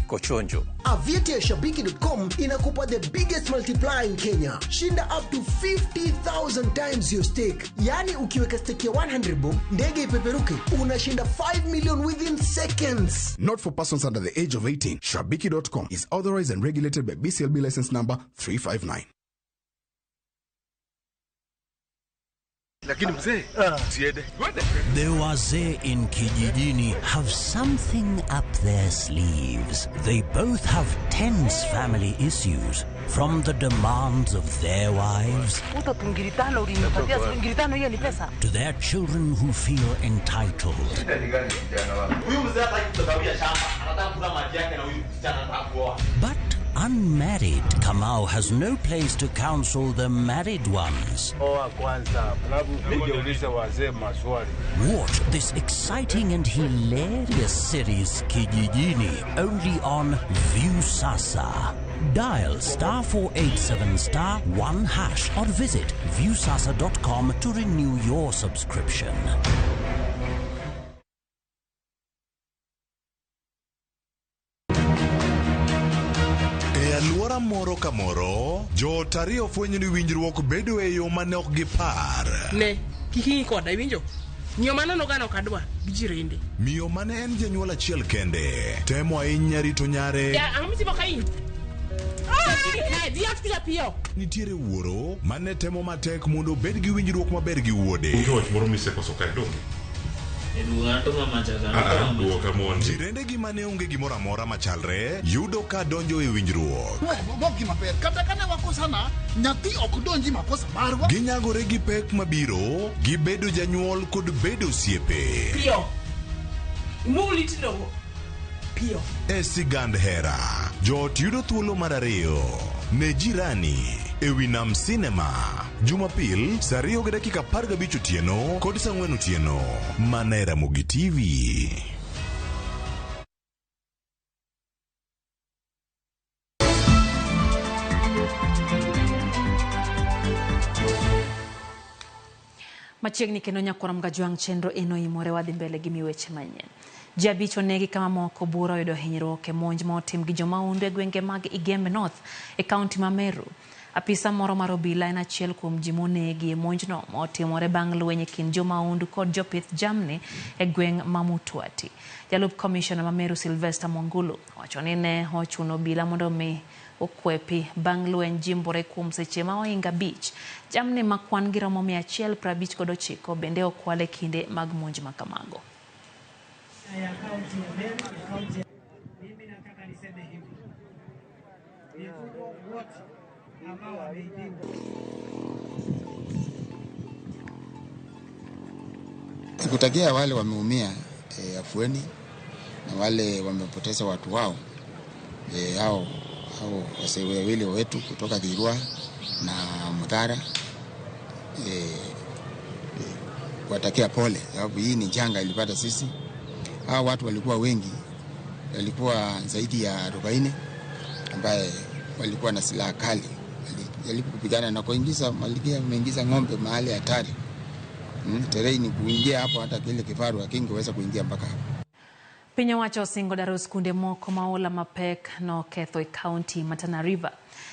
Iko chonjo. Avieta ya Shabiki.com inakupa the biggest multiplier in Kenya. Shinda up to 50,000 times your stake. Yani ukiweka stake ya 100 bob, ndege ipeperuke, unashinda 5 million within seconds. Not for persons under the age of 18. Shabiki.com is authorized and regulated by BCLB license number 359. The wazee in Kijijini have something up their sleeves. They both have tense family issues, from the demands of their wives to their children who feel entitled. But unmarried Kamau has no place to counsel the married ones. Watch this exciting and hilarious series Kijijini only on Viusasa. Dial *487*1# or visit viusasa.com to renew your subscription. Aluora moro kamoro, jo tari ofwenyo ni winjruok bedo e yo mane ok gipar. Ne, kiki koda winjo. Miyo mane nogano kadwa bijirende. Miyo mane en janyuol achiel kende, temo ahinya rito nyare. Ya, ang'amiti boka in. Nitiere wuoro mane temo matek mondo bed gi winjruok maber gi wuode. Jirende gi mane onge gimoro amora machalre yudo ka donjo e winjruok. Ginyagore gi pek mabiro, gibedo janyuol kod bedo osiepe. E sigand hera, joot yudo thuolo mar ariyo ne jirani e wi Nam Cinema. Jumapil, saa 2:15 otieno kod saa 4 otieno. Mana Ramogi TV. Machiegni kendo nyakwara mgajuang chenro eno imore wadhi mbele gi miweche manyien. Jabicho negi kama moko bura yudo hinyruok e monj ma otim gi jomaundu e gwenge mag Igembe North e kaunti ma Meru. Apisa moro mar obila en achiel kuom ji monegi e monjno motimore bang' lweny e kind jomaundu kod jopith jamni e gweng' ma Mutwati. Jalup Commissioner ma Meru Sylvester Mwangulu wacho ni ne ochuno obila mondo mi okwepi bang' lweny jimbore kuom seche ma ohinga bich. Jamni ma kwan gi romo 159 bende okwale kinde mag monj ma kamago. Kutakia wale wameumia afueni na wale wamepoteza watu wao hao wale wetu kutoka Kirua na Mudhara watakia pole sababu hii ni janga ilipata sisi. Hao watu walikuwa wengi, walikuwa zaidi ya 40 ambaye walikuwa na silaha kali, walipopigana na kuingiza malikia wameingiza ng'ombe mahali hatari. Terrain kuingia hapo hata kile kifaru hakingeweza kuingia mpaka hapo. Piny owacho osingo daro skunde moko maola mapek no ketho e county ma Tana River.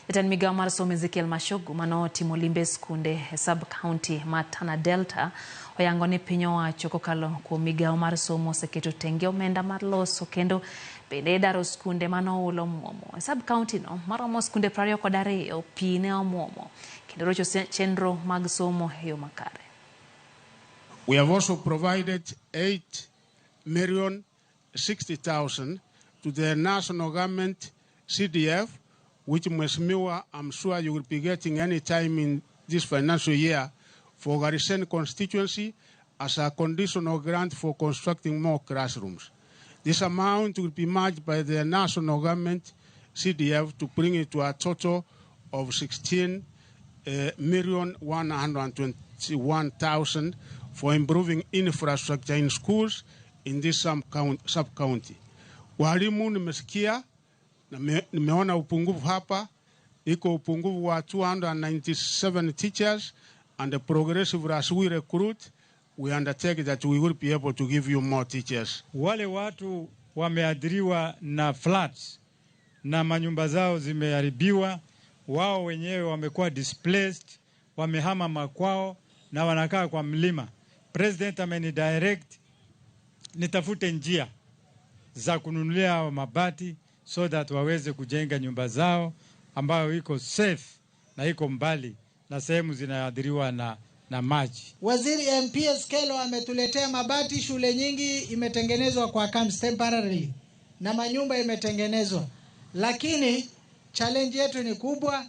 Jatend migawo mar somo Ezekiel Mashogu manotimo limbe skunde e sub county ma Tana Delta oyango ni piny owacho kokalo kuom migawo mar somo oseketo tenge omenda mar loso kendo bende daro skunde manoulo muomo. E sub county no maromo skunde 22 pi ne omuomo kendo rocho chenro mag somo e yo makare. We have also provided 8,060,000 to the national government CDF, which Mheshimiwa, I'm sure you will be getting any time in this financial year for Garisen constituency as a conditional grant for constructing more classrooms. This amount will be matched by the national government CDF to bring it to a total of 16,121,000 for improving infrastructure in schools in this sub-county. Walimu nimesikia na nimeona upungufu hapa, iko upungufu wa 297 teachers, and progressively as we recruit, we undertake that we will be able to give you more teachers. Wale watu wameadhiriwa na floods na manyumba zao zimeharibiwa, wao wenyewe wamekuwa displaced, wamehama makwao na wanakaa kwa mlima. President amenidirect nitafute njia za kununulia mabati so that waweze kujenga nyumba zao ambayo iko safe na iko mbali na sehemu zinaadhiriwa na maji. Waziri MPS Kelo ametuletea mabati, shule nyingi imetengenezwa kwa camps temporarily na manyumba imetengenezwa. Lakini challenge yetu ni kubwa.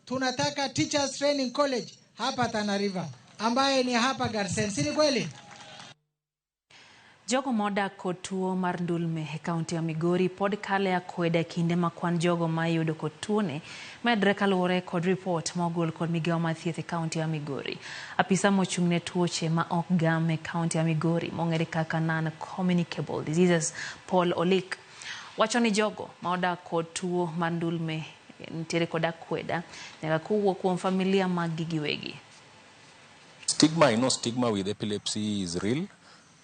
Tunataka Teachers Training College hapa Tana River ambaye ni hapa Garsen. Si ni kweli? Jogo moda kotuo mar ndulme e kaunti ya Migori pod kale akwede kinde makwan jogo mayudo kotuone medre kaluwore kod report mogol kod migawo mar thieth e kaunti ya Migori. Apisa mochung'ne tuoche ma ok gam e kaunti ya Migori mong'ere kaka non-communicable diseases Paul Olik wacho ni jogo ma odak kod tuo mar ndulme nitiere kod akweda nyaka kowuok kuom familia mag giwegi. Stigma with epilepsy is real.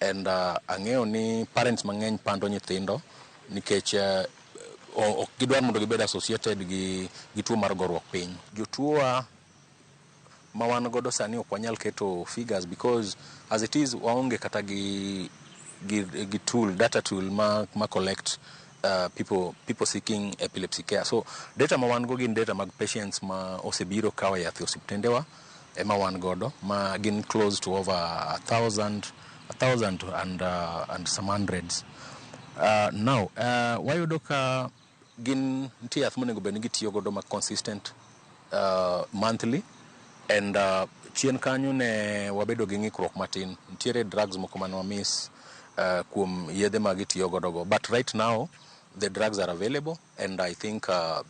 And ang'eyo ni parents mang'eny pando nyithindo nikech ok gidwar mondo gibed associated gi tuo mar goruok piny. Jotuo ma wan godo sani ok wanyal keto figures because as it is waonge kata gi data tool ma collect people seeking epilepsy care. So data ma wan go gin data mag patients ma osebiro kawo yath e osiptendewa ema wan godo ma gin close to over 1,000 and some hundreds. Now, wayudo ka gin nitie yath monego bed ni gitiyo godo ma consistent monthly, and chien kanyo ne wabedo gi ng'ikruok matin. Nitiere drugs moko mane wamiss kuom yedhe ma gitiyo godo. But right now, the drugs are available, and I think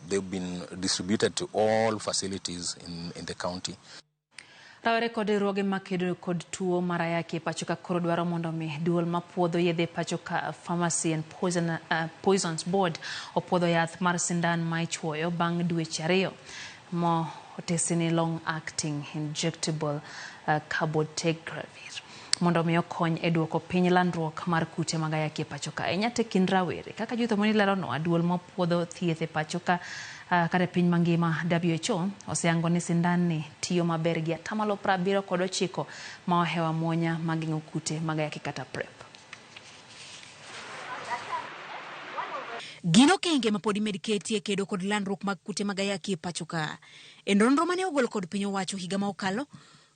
they've been distributed to all facilities in the county. Rawere kod riwruoge makedo kod tuo mar ayaki pachoka koro dwaro mondo mi duol mapuodho yedhe pachoka Pharmacy and Poisons Board opuodho yath mar sindan ma ichuoyo bang' dweche 2 mo otesini long acting injectable cabotegravir mondo mi okony e duoko piny landruok mar kute mag ayaki pachoka. Enyate kin rawere kaka jutho moni lero no duol mapuodho thieth e pachoka kare piny mangima WHO oseyango ni sindani tiyo maber gi 79 ma ohewa muonya mageng'o kute mag ayaki kata PrEP. Gino kenge mapodi mediketi kedo kod landruok mag kute mag ayaki pachoka. E nonro mane ogol kod piny owacho higa ma okalo,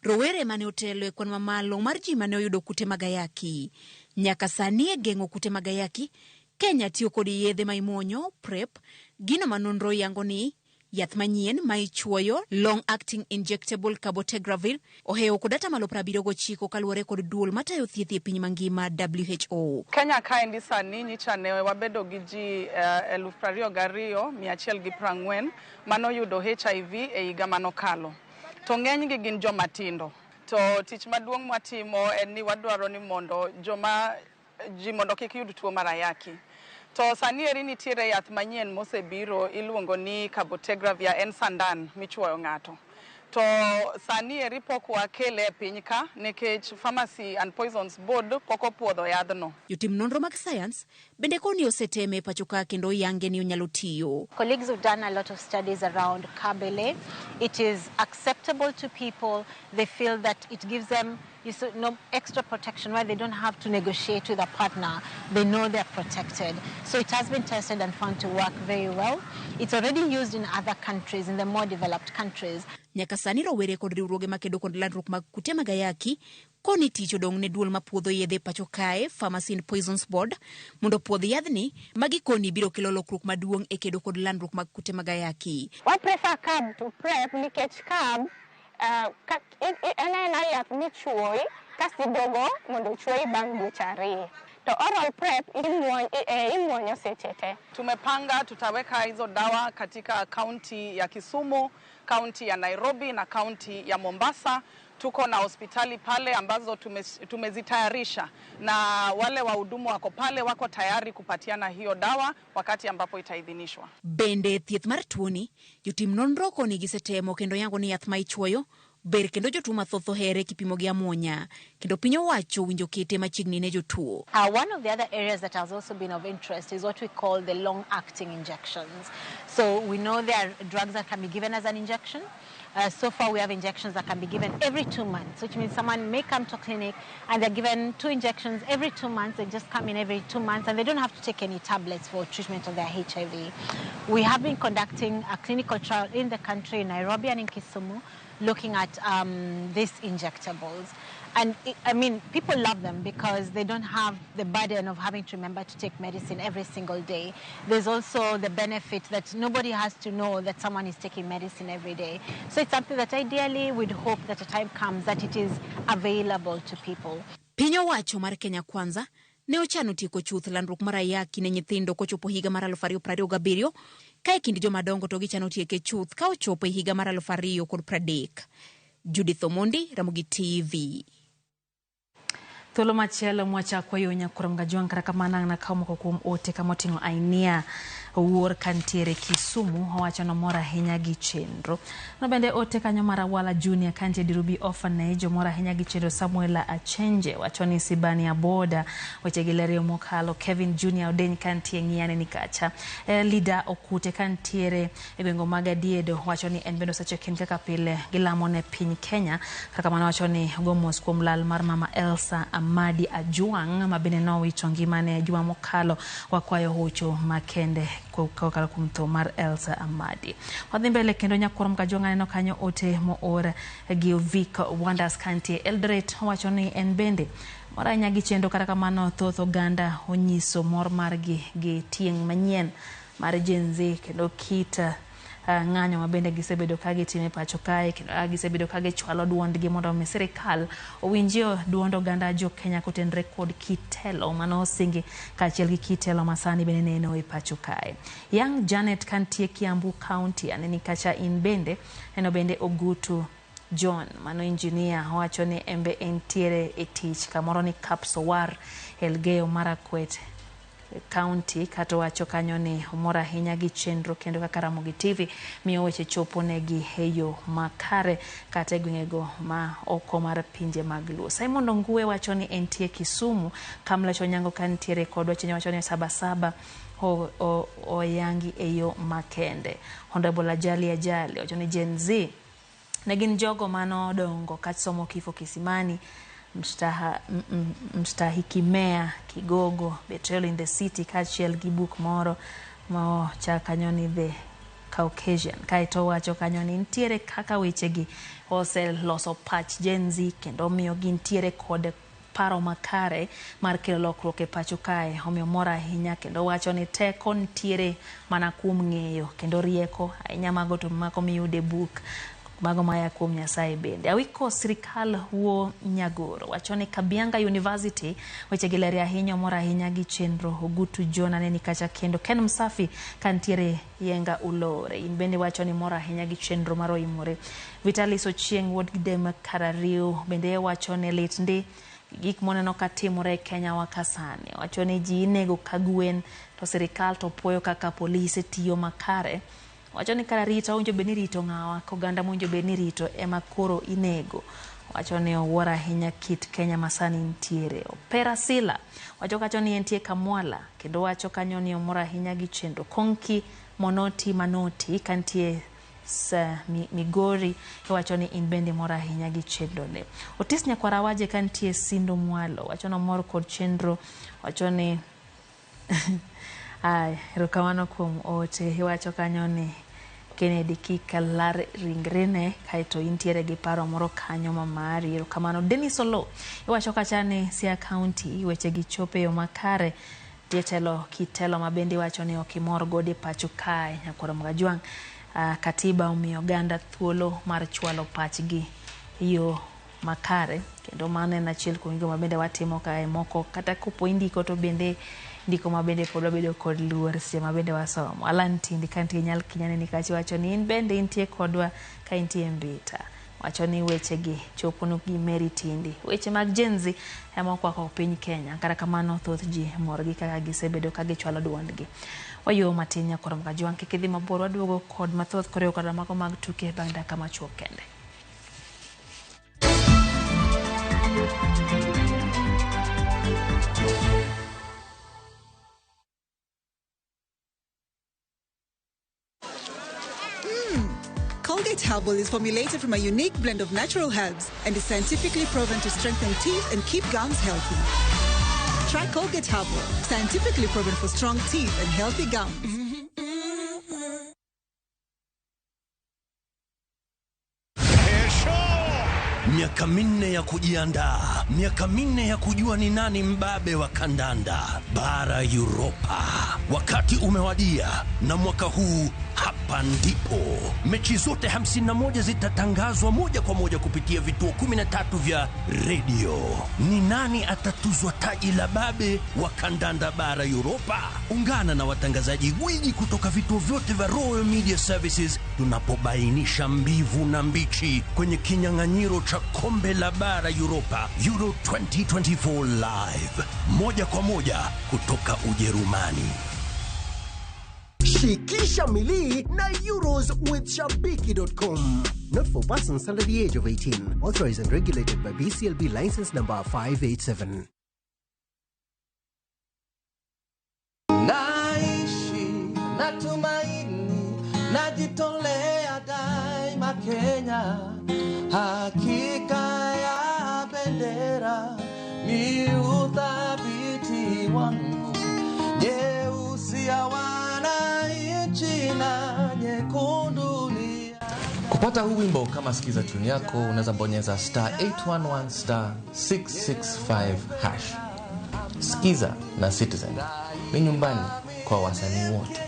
rowere mane otelo e kwan mamalo mar ji mane oyudo kute mag ayaki. Nyaka sani e geng'o kute mag ayaki, Kenya tiyo kod yedhe ma imuonyo, PrEP, gino ma nonro yango ni yath manyien ma ichuoyo long acting injectable cabotegravir oheo kod 79 kaluwore kod duol matayo thieth e piny mangima WHO. Kenya kaendi sani nyicha ne wabedo gi ji 22,140 manoyudo HIV e higa manokalo. To ng'enygi gin joma tindo. To tich maduong' mwatimo en ni wadwaro ni mondo ji mondo kik yud tuo mar ayaki. To sani eri nitiere yath manyien mosebiro iluongo ni cabotegravir en sandan michuoyo ng'ato. To sani eri pok wakele e piny ka nikech Pharmacy and Poisons Board pok opuodho yadhno. Jotim nonro mag science bende koni oseteme pachoka kendo yange ni onyalo tiyo. Colleagues have done a lot of studies around Cabele. It is acceptable to people. They feel that it gives them no extra protection where they don't have to negotiate with a partner. They know they're protected. So it has been tested and found to work very well. It's already used in other countries, in the more developed countries. Nyaka sani rowere kod riwruoge makedo kod landruok mag kute mag ayaki koni tich odong' ne duol mapuodho yedhe pacho kae Pharmacy and Poisons Board mondo puodh yadhni magi koni biro kelo lokruok maduong' e kedo kod landruok mag kute mag ayaki. I prefer CAB to PrEP nikech CAB ena yath michuoyi kasidogo mondo chuoyi bang' dweche 2. To oral PrEP imuonyo seche te. Tumepanga tutaweka hizo dawa katika kaunti ya Kisumu, kaunti ya Nairobi na kaunti ya Mombasa. Tuko na hospitali pale ambazo tumezitayarisha na wale wahudumu wako pale wako tayari kupatiana hiyo dawa wakati ambapo itaidhinishwa. Bende thieth mar tuoni jotim nonro koni gisetemo kendo yango ni yath ma ichuoyo ber kendo jotuo mathoth ohere kipimo gi amuonya kendo piny owacho winjo kete machiegni ne jotuo. One of the other areas that has also been of interest is what we call the long-acting injections. So we know there are drugs that can be given as an injection. So far we have injections that can be given every 2 months, which means someone may come to a clinic and they're given 2 injections every 2 months. They just come in every 2 months and they don't have to take any tablets for treatment of their HIV. We have been conducting a clinical trial in the country, in Nairobi and in Kisumu, looking at these injectables. And people love them because they don't have the burden of having to remember to take medicine every single day. There's also the benefit that nobody has to know that someone is taking medicine every day. So it's something that ideally we'd hope that a time comes that it is available to people. Piny owacho mar Kenya Kwanza ne ochano tieko chuth landruok mar ayaki ne nyithindo kochopo higa mar 2027 kae kind jomadongo to gichano tieke chuth ka ochopo higa mar 2030. Judith Omondi, Ramogi TV. Thuolo machielo mwachako yo nyakurom gajuang kata kamana na kawo moko kuom ote kamoting'o ainia wuor kantiere Kisumu owacho no mora ahinya gi chenro. No bende ote kanyo mar Awala Junior kantie Dirubi Orphanage mora ahinya gi chenro. Samuela Achenje wacho ni Sibania Boda weche gi lerio mokalo. Kevin Junior Odeny kantie Ng'iane nikacha. Lida Okute kantiere e gwengo mag Adiedo wacho ni en bendo sacho kin kaka pile gilamo ne piny Kenya kaka kamano wacho ni gomos kuom lal mar mama Elsa Amadi Ajuang mabende no wito ngimane juma mokalo wakwayo hocho makende kokalo kuom tho mar Elsa Amadi. Wadhi mbele kendo nyakurom Gajuang aneno kanyo ote moor gi Vic Wonders kantie Eldoret wacho ni en bende mora nyagi chendo kata kamano thoth oganda onyiso mor margi gi tieng' manyien mar Gen Z kendo kita ng'anyo mabende gisebedo ka gitime pacho kae kendo gisebedo ka gichwalo duondgi mondo mi sirikal owinjio duond oganda jo Kenya kotenre kod kitelo mano osingi kaachiel gi kitelo masani bende neno e pacho kae. Young Janet kantie Kiambu County aneni kacha in bende eno bende Ogutu John mano engineer wacho ni embe entiere e tich kamoro ni Kapsowar Elgeyo Marakwet County kato wacho kanyo ni umora ahinya gi chenro kendo kaka Ramogi TV miyo weche chopo negi heyo makare kata gwengego ma oko mar pinje mag Luo. Simon Ongue wacho ni entie Kisumu Kamlecho Nyango kantiere kod wacho ni Sabasaba oyangi eyo makende. Honorable Ajali wachoni Gen Z negin jogo mano dongo katsomo kifo kisimani mstahikimea kigogo Betrayal in the City kachiel gi book moro ma chakanyoni The Caucasian kaito wacho kanyoni ntiere kaka wechegi ose loso pach Gen Z kendo miyo gintiere kod paro makare mar kelo lokruok e pacho kae. Omiyo mora ahinya kendo wacho ni teko ntiere mana kuom ng'eyo kendo rieko ahinya mago to mako miyude book mago maya kuom Nyasaye bende. Awiko sirikal wo Nyagoro wacho ni Kabianga University weche gileri ahinya mora ahinya gi chenro Ogutu Jona neni kacha kendo Ken Msafi kantiere Yenga Ulore bende wacho ni mora ahinya gi chenro maro imore. Vitalis Ochieng wuod Gidem Karario bende wacho ni lit ndi gik moneno katimore Kenya wakasani. Wacho ni ji nego kagwen to sirikal to puoyo kaka polisi tiyo makare. Wacho ni kara rito unjo beni rito ng'awa koganda munjo beni rito ema koro inego. Wacho ni owuora ahinya kit Kenya masani ntiere. Opera Sila wacho kacho ni entie Kamwala kendo wacho kanyo ni omora ahinya gi chenro Konki Manoti kantie Migori wacho ni inbende mora ahinya gi chenro ne. Otis Nyakwara waje kantie Sindo Mwalo wacho no mor kod chenro wacho ni erokamano kuom ote wacho kanyo ni Kennedy Kikalar ringrene kaito intiere gi paro moro kanyo mamari. Erokamano Dennis Olo wacho kacha ni Siaya County weche gi chope yo makare kitelo mabende wacho ni okimor gode pacho kae. Nyakwara Mgajwang katiba umiyo ganda thuolo mar chwalo pachgi yo makare kendo mane na chiel kuingo mabende watimo kae moko kata kupo indiko to bende ndiko mabende pod bedo kod luor se mabende wasomo. Alan Tindi kanti nyal kinyane ni kachi wacho ni bende intie kodwa ka intie Mbita wacho ni weche gi chopono gi Mary Tindi weche mag Gen Z ema kwa piny Kenya kara kamano thoth ji morgi kaka gisebedo ka gichwalo duondgi. Wayo matin Nyakwara Mgajwang kidhi mabor waduogo kod mathoth koreo kod mako mag tuke bang' dakika machuok kende. Colgate Herbal is formulated from a unique blend of natural herbs and is scientifically proven to strengthen teeth and keep gums healthy. Try Colgate Herbal, scientifically proven for strong teeth and healthy gums. Miaka minne ya kujiandaa, miaka minne ya kujua ni nani mbabe wa kandanda bara Europa. Wakati umewadia na mwaka huu hapa ndipo mechi zote 51 zitatangazwa moja kwa moja kupitia vituo 13 vya radio. Ni nani atatuzwa taji la babe wa kandanda bara Europa? Ungana na watangazaji gwiji kutoka vituo vyote vya Royal Media Services tunapobainisha mbivu na mbichi kwenye kinyang'anyiro cha kombe la bara Europa Euro 2024 live moja kwa moja kutoka Ujerumani. Shikisha Mili na Euros with Shabiki.com. Not for persons under the age of 18. Authorized and regulated by BCLB license number 587. Naishi natumaini najitolea daima Kenya, hakika ya bendera ni uthabiti wangu, nyeusi ya wananchi na nyekundu ni. Kupata huu wimbo kama sikiza tune yako unaweza bonyeza *811 *665 hash. Sikiza na Citizen ni nyumbani kwa wasanii wote.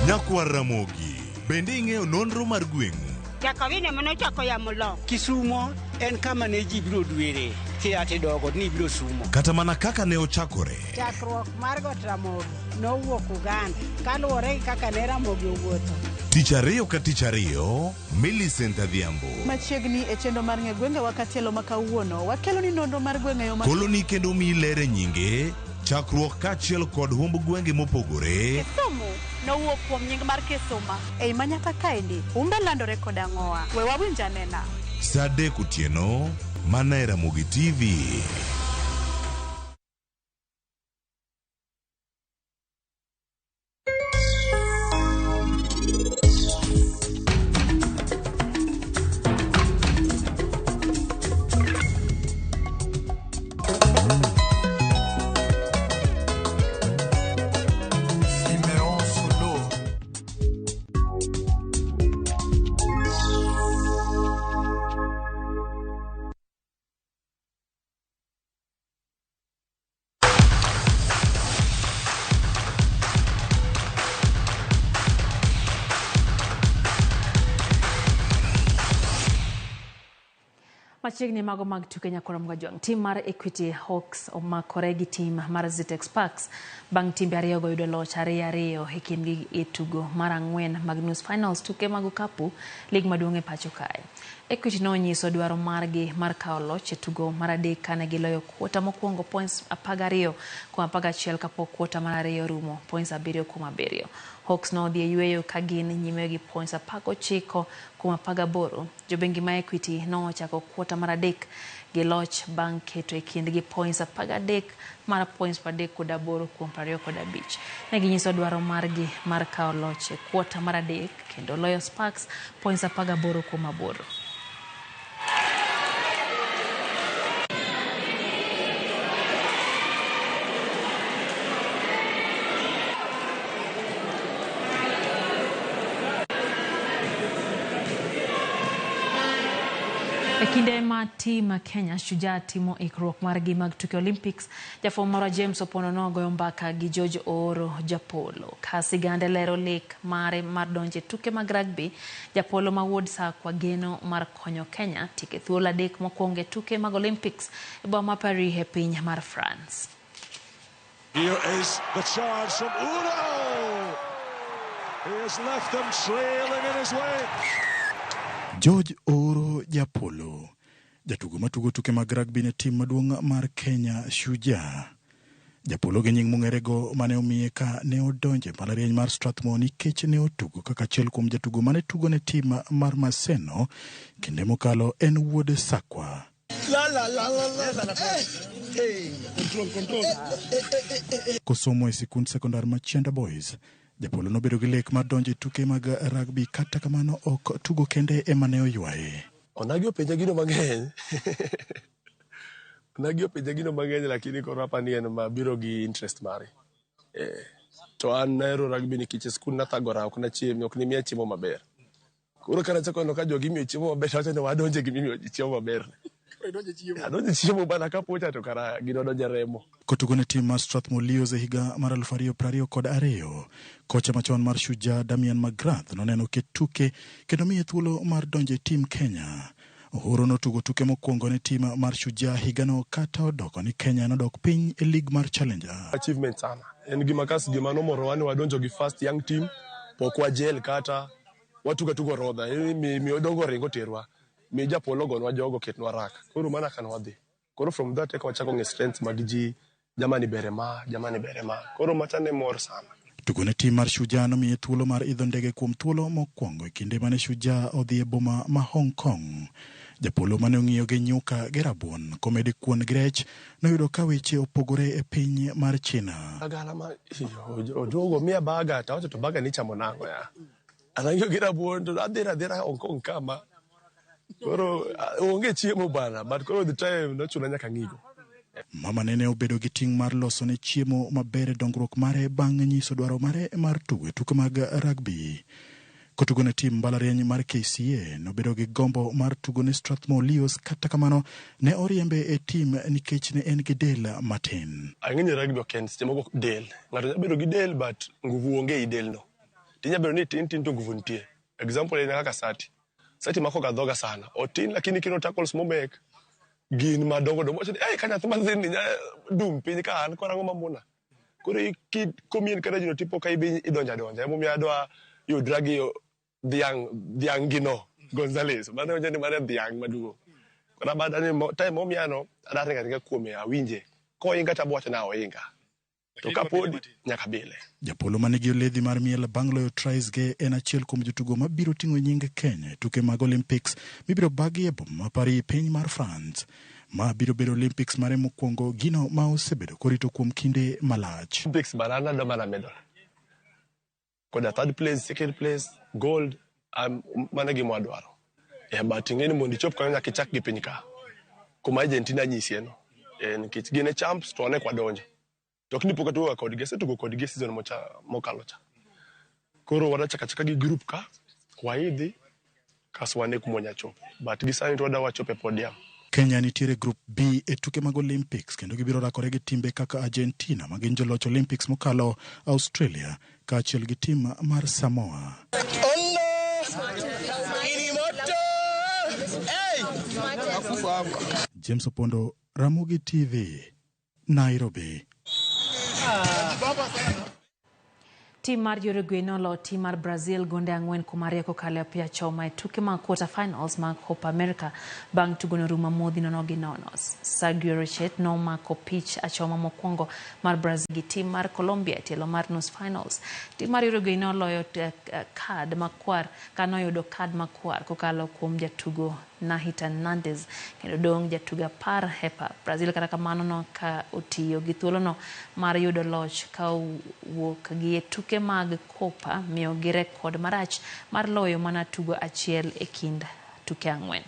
Nyakwara Mogi bende ing'eyo nonro mar gweng'u. Jakawine mano chako ya mulo. Kisumo en kama ne ji biro dwere kiate dogo ni biro sumo. Kata mana kaka ne ochakore. Chakruok mar got Ramogi nowuok Uganda kaluwore gi kaka ne Ramogi owuotho. Tich ariyo ka tich ariyo, Millicent Adhiambo. Machiegni e chendo mar ng'e gwenge wakatielo makawuono wakelo ni nonro mar gwenge yo koloni kendo mi lere nyinge chakruok kachiel kod humb gwenge mopogore. Kisumu nowuok kuom nying mar Kisuma ei manyaka kaendi umbe landore kod ang'owa we wawinja nena. Saa 3 otieno mana e Ramogi TV. Machiegni mago mag tuke nyakora mgajwang. Tim mar Equity Hawks omakore gi tim mar Zitex Sparks bang' timbe ariyo go yudo loch 2-2 e kindgi e tugo mar 4 mag nus finals tuke mag okapu lig maduong' e pacho kae. Equity nonyiso dwaro margi mar kawo loch e tugo mar adek kane giloyo kuota mokwongo points 12 kuom 11 kapok kuota mar ariyo rumo points 7 kuom 7. Hawks no odhi e yueyo ka gin nyime gi points 19 kuom 18. Jobengi ma Equity no ochako kuota mar adek gi loch bang' keto e kindgi points 13 mar points 38 kuom 25. Ne ginyiso dwaro margi mar kawo loch e kuota mar adek kendo loyo Sparks points 18 kuom 8. Kinde ma tim Kenya Shujaa timo ikruok margi mag tuke Olympics, jafwambo marwa James Opono nogoyo mbaka gi George Ooro Japolo. Ka sigande lero lek mare mar donje tuke mag rugby, Japolo ma wuod Sakwa geno mar konyo Kenya tike thuolo adek mokwongo e tuke mag Olympics e boma ma Paris e piny mar France. Here is the charge from Ooro. He has left them trailing in his way. George Ooro Japolo, jatugo matugo tuke mag rugby ne tim maduong' mar Kenya Shujaa. Japolo gi nying mong'erego mane omiye ka ne odonje mbalariany mar Strathmore nikech ne otugo kaka achiel kuom jatugo mane tugo ne tim mar Maseno kinde mokalo en wuod Sakwa. Kosomo e sikund sekondar ma Chienda Boys, Japolo nobedo gi lek mar donjo e tuke mag rugby kata kamano ok tugo kende ema ne oywaye. Onagio penja gino mang'eny lakini koro apani en mabiro gi interest mare. To an nahero rugby nikech skul nathagora ok nachiem, ok nimiya chiemo maber. Koro kana chako no ka jogi miyo chiemo maber, wacho ni wadonje gi miyo chiemo maber. Adonje chiemo bana ka pocha to kara gino donje remo. Kotugo ne tim mar Strathmore Leos e higa mar 2022, kocha machon mar Shujaa Damian McGrath noneno ket tuke kendo miye thuolo mar donje tim Kenya. Uhuru notugo tuke mokwongo ne tim mar Shujaa higano kata odoko ni Kenya nodok piny e lig mar Challenger. Achievement sana. En gima kas gima nomoro wani wadonjo gi first young team, pokwa jel kata watuga tugo rodha. Mi odongo ringo terwa. Mi Japolo gonwa jogo ketnwa rak. Koro mana kan wadhi. Koro from that eka wachako nge strength mag ji, jamani berema. Koro machane mor sana. Tugo ne tim mar Shujaa nomiye thuolo mar idho ndege kuom thuolo mokwongo e kinde mane Shujaa odhi e boma ma Hong Kong. Japolo mane ong'iyo gi nyuka gi rabuon komedi kuon gi rech noyudo ka weche opogore e piny mar China. Agala ma ojogo miya baga ta wacho to baga ni chamo nango ya. Anang'io gi rabuon to adhira Hong Kong kama. Koro onge chiemo bana, but koro the time nochuna nyaka ng'igo. Mama nene obedo gi ting' mar loso ne chiemo maber dongruok mare bang' nyiso dwaro mare mar tugo tuke mag rugby. Kotugo ne tim mbalariany mar KCA nobedo gi gombo mar tugo ne Strathmore Leos kata kamano ne oriembe e tim nikech ne en gi del matin. Ang'enyo rugby ok en seche moko del. Ng'ato nyalo bedo gi del but nguvu onge i del no. Tinya bedo ni tin to nguvu nitie. Example en kaka Sati mako ga dhoga sana. Otin lakini kino tackles momek gin madongo dongo. Kanya thuma zini nya dum piny ka an korango mamuna. Koro komien kada jino tipo ka ibi idonja. Emo mi adwa yu dragi yo dhiang gino Gonzales. Mane onjani mane dhiang madugo. Kora bada ni time momiano adare nga kuome awinje. Ko inga tabuacho na oinga. To kapodi nyaka bile. Japolo manigi oledhi mar miel bang' loyo tries ge en achiel kuom jotugo mabiro ting'o nying Kenya tuke mag Olympics mibiro bagi e boma ma Paris piny mar France. Ma biro bedo Olympics mare mokwongo, gino ma osebedo korito kuom kinde malach. Olympics barana do mana medal. Koda third place, second place, gold, mana gima dwaro. But ingeni mondo ichop kanyo nyaka ichak gi piny ka. Kuma Argentina nyisieno. Nikech gine champs to ane kwa donjo. Tok ni poka tuwa kodgi, setugo kodgi season mokalo cha. Koro wada chaka gi group ka, kwa hidhi, kaswane kumonya chop. But gisani to wada wachope podium. Kenya nitiere group B e tuke mag Olympics kendo gibiro rakore gi timbe kaka Argentina ma gin joloch Olympics mokalo, Australia kaachiel gi tim mar Samoa. James Opondo, Ramogi TV, Nairobi. Tim mar Uruguay nolo tim mar Brazil gonde 4-2 kokalo pia choma e tuke mag quarter finals mag Copa America bang' tugono ruma modhi nono gi nono. Sergio Rochet no mako pitch achoma mokwongo mar Brazil gi tim mar Colombia e tielo mar nus finals. Tim mar Uruguay noloyo kad makwar kanoyudo kad makwar kokalo kuom jatugo Nahita Hernandez kendo dong jatuga par hepa. Brazil kata kamano no ka otiyo gi thuolono mar yudo loch ka wuok gi tuke mag Copa miyo gi rekod marach mar loyo mana tugo achiel e kind tuke 4.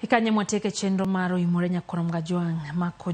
Ikanye mwateke chenro maro imore nyakorom gajwang' mako